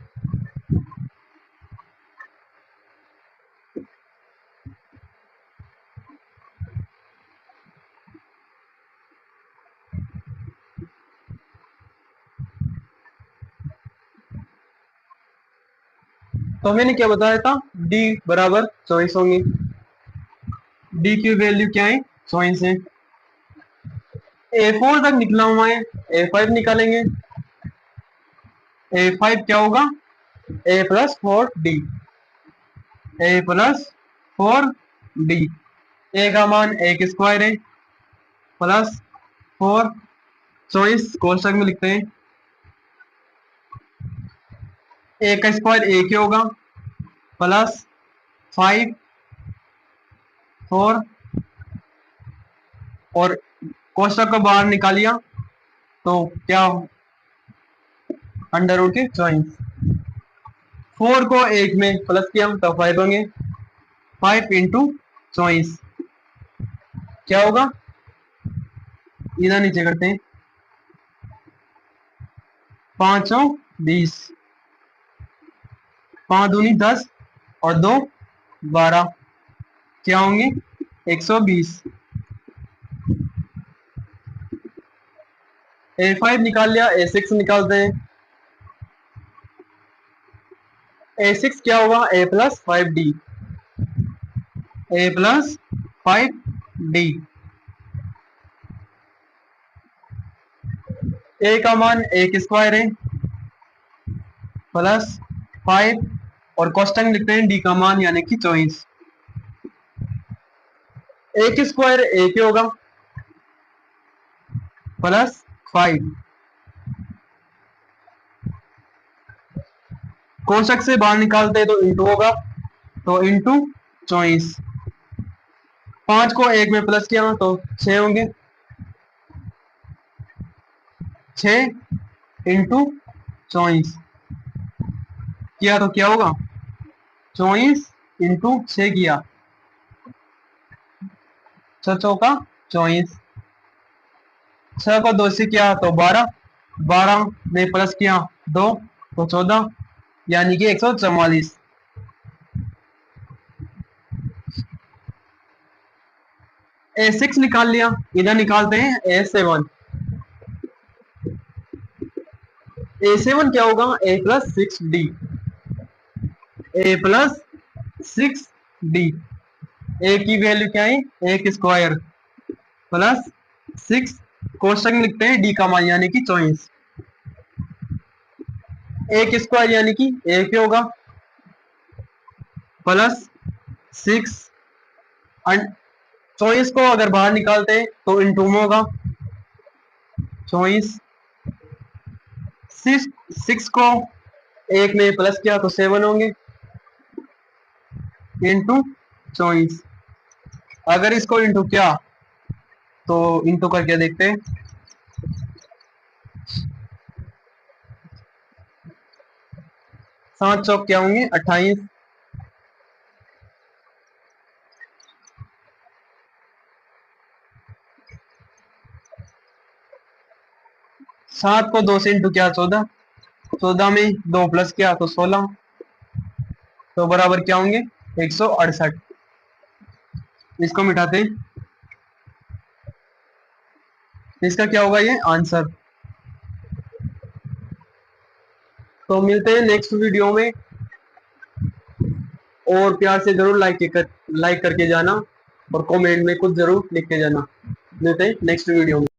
तो मैंने क्या बताया था, डी बराबर चॉइस होंगे। डी की वैल्यू क्या है, चॉइस है। A4 तक निकला हुआ है, A5 निकालेंगे। A5 क्या होगा, A plus 4D, A plus 4D। A का मान एक स्क्वायर है, प्लस 4 चॉइस कोष्टक में लिखते हैं। A का स्क्वायर एक ही होगा, प्लस 5 4 और कोष्टक को बाहर निकालिया तो क्या, अंडर रूट के चॉइस। 4 को एक में प्लस किया तो 5 होंगे, 5 इंटू चॉइस क्या होगा, इधर नीचे करते हैं, 5 20, 5 दूनी 10 और 2 12, क्या होंगे 120। A5 निकाल लिया, A6 निकालते हैं। A6 क्या होगा, A plus 5D, A plus 5D। A का मान एक स्क्वायर है, प्लस 5 और कोष्टक लिखते हैं डी का मान यानी कि 24। ए की स्क्वायर ए के होगा प्लस 5, कोष्टक से बाहर निकालते हैं तो इंटू होगा, तो इंटू 24। 5 को 1 में प्लस किया तो 6 होंगे, 6 इंटू 24 किया तो क्या होगा, 24 इंटू 6 किया, 6 चौका 24, 6 को 2 से किया तो 12, 12 में प्लस किया 2 तो 14 यानी कि 144। A6 निकाल लिया, इधर निकालते हैं A7। A7 क्या होगा, A plus 6D, A plus 6D। A की वैल्यू क्या है, A की स्क्वायर प्लस 6, कोष्टक में लिखते हैं D का मान यानी कि 24। A की स्क्वायर यानी कि A क्या होगा प्लस 6, 24 को अगर बाहर निकालते हैं तो इंटू में होगा 24, 6 को 1 में प्लस किया तो 7 होंगे इंटू 24। अगर इसको इंटू किया तो इंटू करके देखते हैं, 7 चौक क्या होंगे 28, 7 को 2 से इंटू किया 14, 14 में 2 प्लस किया तो 16, तो बराबर क्या होंगे 168। इसको मिटाते इसका क्या होगा ये आंसर। तो मिलते हैं नेक्स्ट वीडियो में, और प्यार से जरूर लाइक करके जाना और कमेंट में कुछ जरूर लिख के जाना। मिलते हैं नेक्स्ट वीडियो में।